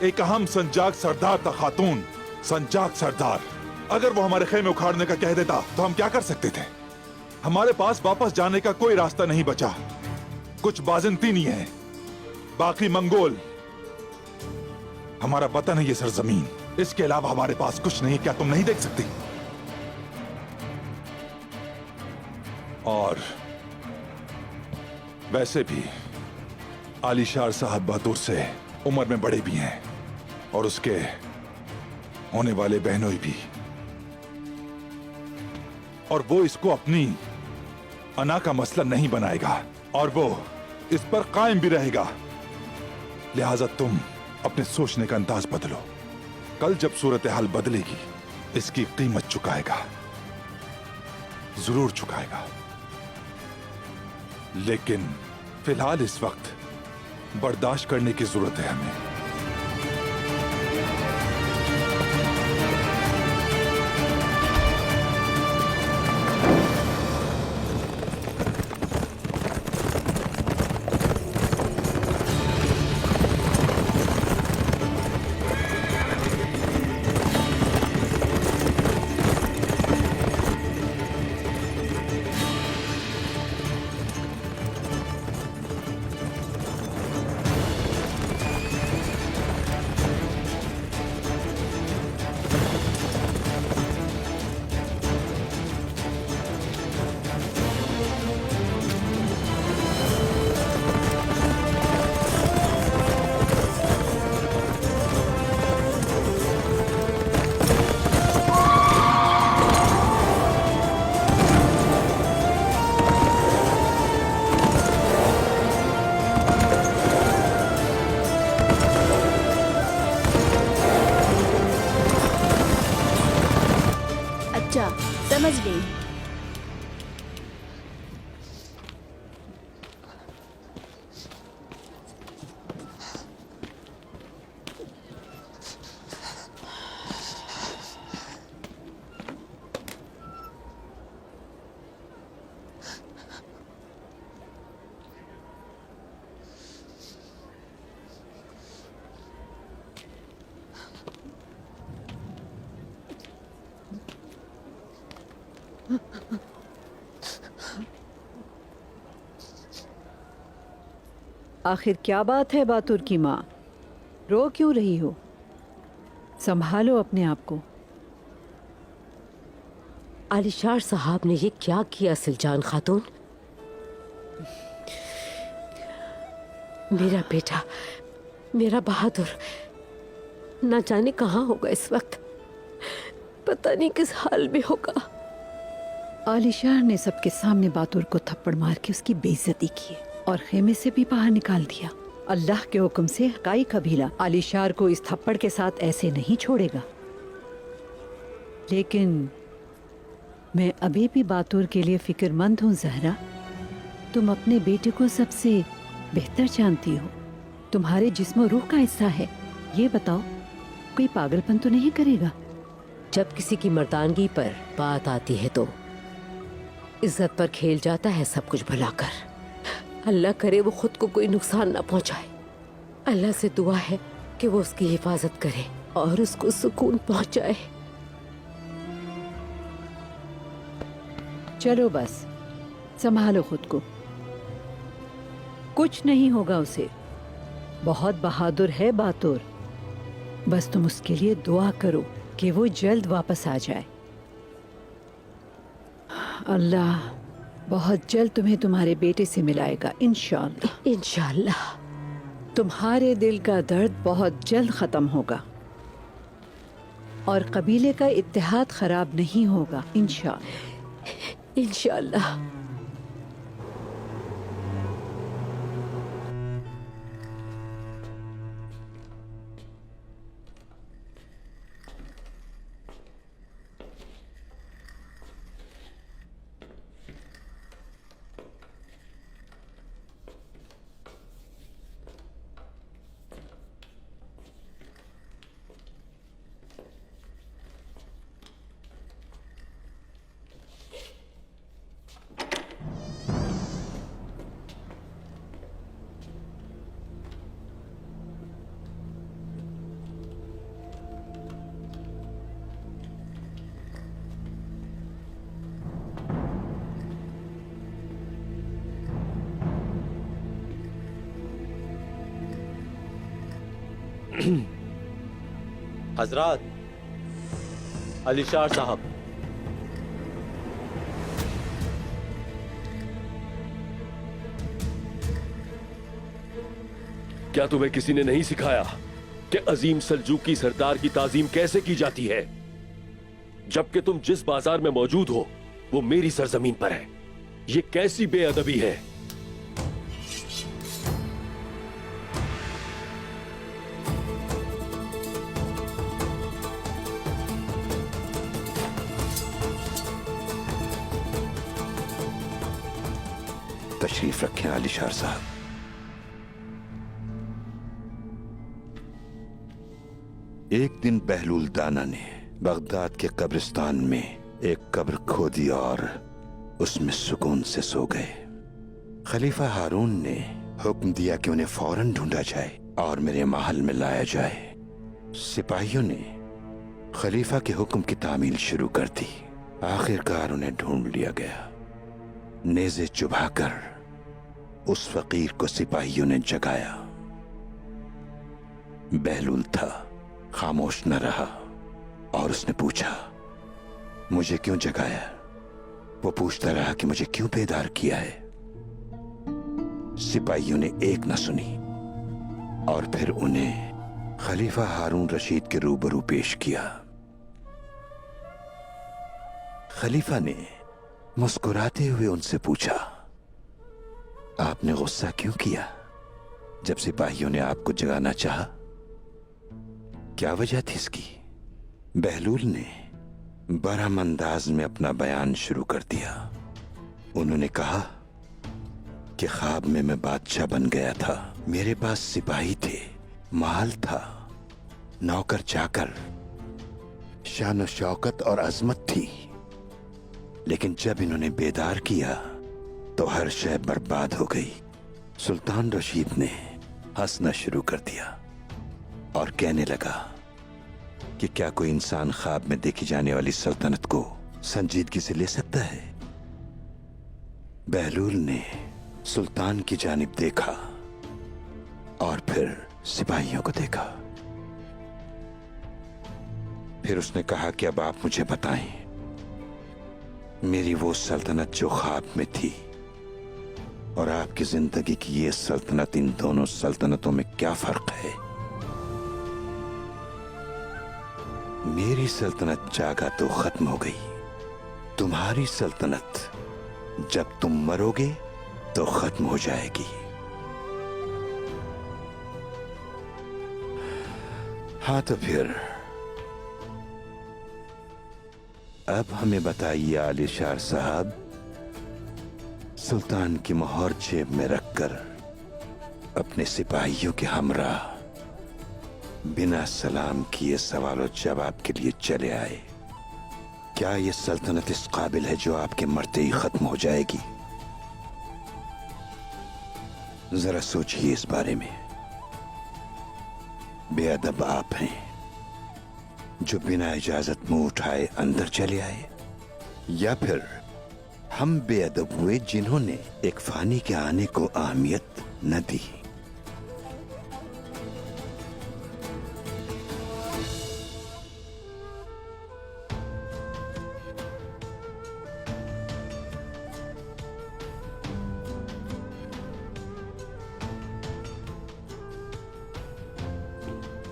एक अहम संजाग सरदार था खातून, संजाग सरदार। अगर वो हमारे खेमे उखाड़ने का कह देता तो हम क्या कर सकते थे? हमारे पास वापस जाने का कोई रास्ता नहीं बचा। कुछ बाज़ंतीनी है, बाकी मंगोल। हमारा वतन है ये सरजमीन, इसके अलावा हमारे पास कुछ नहीं। क्या तुम नहीं देख सकती? और वैसे भी आलीशार साहब बहादुर से उम्र में बड़े भी हैं और उसके होने वाले बहनोई भी, और वो इसको अपनी अना का मसला नहीं बनाएगा और वो इस पर कायम भी रहेगा। लिहाजा तुम अपने सोचने का अंदाज बदलो। कल जब सूरत हाल बदलेगी, इसकी कीमत चुकाएगा, जरूर चुकाएगा। लेकिन फिलहाल इस वक्त बर्दाश्त करने की जरूरत है हमें। समझ गई। आखिर क्या बात है बातुर की माँ? रो क्यों रही हो? संभालो अपने आप को। आलिशार साहब ने ये क्या किया सिलजान खातून? मेरा बेटा, मेरा बहादुर न जाने कहाँ होगा इस वक्त। पता नहीं किस हाल में होगा। आलिशार ने सबके सामने बातुर को थप्पड़ मार के उसकी बेइज्जती की और खेमे से भी बाहर निकाल दिया। अल्लाह के हुक्म से हकाई कबीला आलिशार को इस थप्पड़ के साथ ऐसे नहीं छोड़ेगा। लेकिन मैं अभी भी बातुर के लिए फिक्रमंद हूँ जहरा। तुम अपने बेटे को सबसे बेहतर जानती हो। तुम्हारे जिस्म रूह का हिस्सा है। ये बताओ, कोई पागलपन तो नहीं करेगा? जब किसी की मर्दानगी पर बात आती है तो इज्जत पर खेल जाता है सब कुछ भुलाकर। अल्लाह करे वो खुद को कोई नुकसान ना पहुंचाए। अल्लाह से दुआ है कि वो उसकी हिफाजत करे और उसको सुकून पहुंचाए। चलो बस, संभालो खुद को। कुछ नहीं होगा उसे। बहुत बहादुर है बातुर। बस तुम उसके लिए दुआ करो कि वो जल्द वापस आ जाए। अल्लाह बहुत जल्द तुम्हें तुम्हारे बेटे से मिलाएगा, इंशाअल्लाह। इंशाअल्लाह। तुम्हारे दिल का दर्द बहुत जल्द खत्म होगा और कबीले का इत्तेहाद खराब नहीं होगा, इंशाअल्लाह। इंशाअल्लाह। हजरात, अलीशार साहब। क्या तुम्हें किसी ने नहीं सिखाया कि अजीम सल्जूकी सरदार की ताजीम कैसे की जाती है, जबकि तुम जिस बाजार में मौजूद हो वो मेरी सरजमीन पर है? ये कैसी बेअदबी है? तशरीफ रखें आलिशार साहब। एक दिन बहलूल दाना ने बगदाद के कब्रिस्तान में एक कब्र खोदी और उसमें सुकून से सो गए। खलीफा हारून ने हुक्म दिया कि उन्हें फौरन ढूंढा जाए और मेरे महल में लाया जाए। सिपाहियों ने खलीफा के हुक्म की तामील शुरू कर दी। आखिरकार उन्हें ढूंढ लिया गया। नेज़े चुभाकर उस फकीर को सिपाहियों ने जगाया। बहलूल था, खामोश न रहा और उसने पूछा, मुझे क्यों जगाया? वो पूछता रहा कि मुझे क्यों बेदार किया है। सिपाहियों ने एक न सुनी और फिर उन्हें खलीफा हारून रशीद के रूबरू पेश किया। खलीफा ने मुस्कुराते हुए उनसे पूछा, आपने गुस्सा क्यों किया जब सिपाहियों ने आपको जगाना चाहा? क्या वजह थी इसकी? बहलूल ने बरहम अंदाज में अपना बयान शुरू कर दिया। उन्होंने कहा कि ख्वाब में मैं बादशाह बन गया था। मेरे पास सिपाही थे, महल था, नौकर चाकर, शान शौकत और अजमत थी। लेकिन जब इन्होंने बेदार किया तो हर शय बर्बाद हो गई। सुल्तान रशीद ने हंसना शुरू कर दिया और कहने लगा कि क्या कोई इंसान ख्वाब में देखी जाने वाली सल्तनत को संजीदगी से ले सकता है? बहलूल ने सुल्तान की जानिब देखा और फिर सिपाहियों को देखा। फिर उसने कहा कि अब आप मुझे बताएं, मेरी वो सल्तनत जो ख्वाब में थी और आपकी जिंदगी की ये सल्तनत, इन दोनों सल्तनतों में क्या फर्क है? मेरी सल्तनत जागा तो खत्म हो गई। तुम्हारी सल्तनत जब तुम मरोगे तो खत्म हो जाएगी। हाँ तो फिर अब हमें बताइए आलिशार साहब, सुल्तान की मोहर जेब में रखकर अपने सिपाहियों के हमरा बिना सलाम किए सवाल और जवाब के लिए चले आए। क्या यह सल्तनत इस काबिल है जो आपके मरते ही खत्म हो जाएगी? जरा सोचिए इस बारे में। बेअदब आप हैं जो बिना इजाजत मुंह उठाए अंदर चले आए, या फिर हम बेअदब हुए जिन्होंने एक फानी के आने को अहमियत न दी?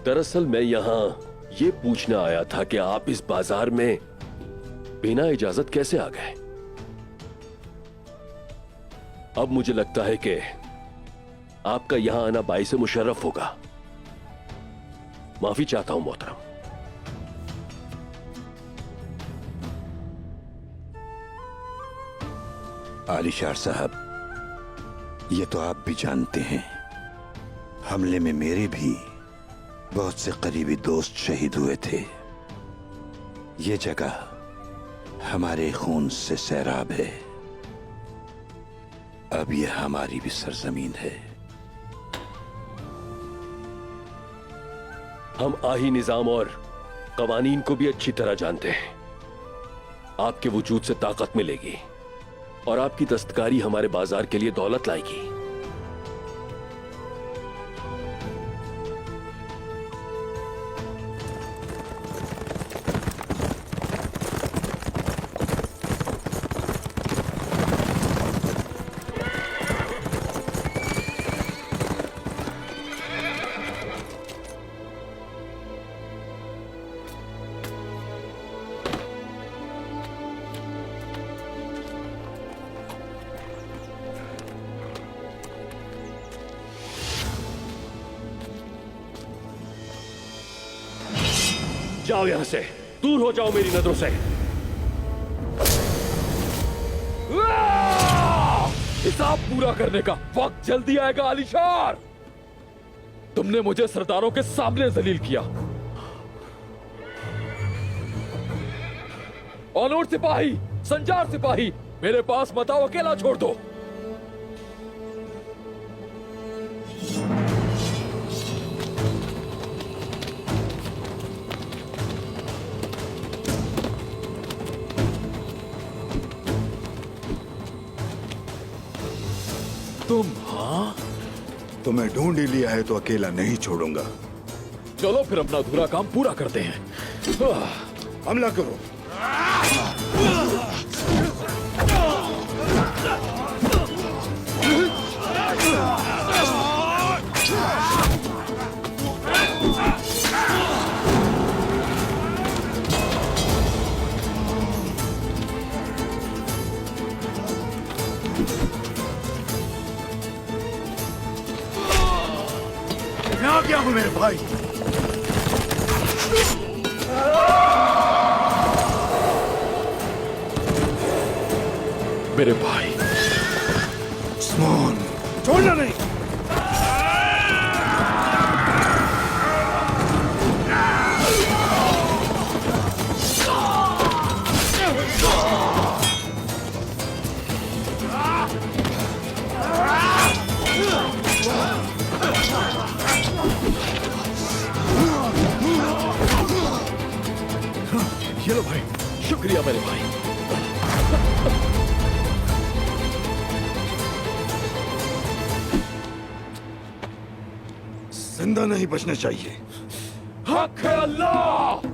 दरअसल मैं यहां ये पूछने आया था कि आप इस बाजार में बिना इजाजत कैसे आ गए। अब मुझे लगता है कि आपका यहां आना बाइसे मुशर्रफ होगा। माफी चाहता हूं मोहतरम। आलिशार साहब, ये तो आप भी जानते हैं, हमले में मेरे भी बहुत से करीबी दोस्त शहीद हुए थे। ये जगह हमारे खून से सैराब है। अब ये हमारी भी सरजमीन है। हम आही निजाम और कवानीन को भी अच्छी तरह जानते हैं। आपके वजूद से ताकत मिलेगी और आपकी दस्तकारी हमारे बाजार के लिए दौलत लाएगी। जाओ यहां से, दूर हो जाओ मेरी नजरों से। हिसाब पूरा करने का वक्त जल्दी आएगा आलिशार। तुमने मुझे सरदारों के सामने जलील किया। ऑनोर सिपाही, संजार सिपाही, मेरे पास मत आओ, अकेला छोड़ दो। तुम? हाँ, तुम्हें ढूंढ ही लिया है तो अकेला नहीं छोड़ूंगा। चलो फिर अपना अधूरा काम पूरा करते हैं। हमला करो। मैं आ गया हूं मेरे भाई। मेरे भाई उस्मान, छोड़ना नहीं। ये लो भाई। शुक्रिया मेरे भाई। जिंदा नहीं बचना चाहिए। हक है अल्लाह।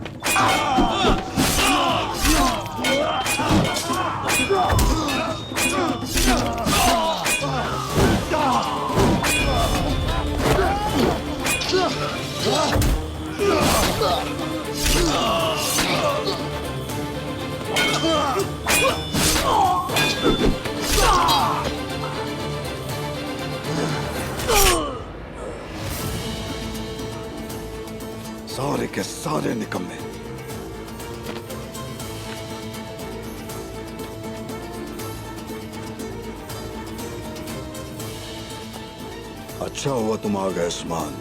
सारे के सारे निकम्मे। अच्छा हुआ तुम आ गए उस्मान।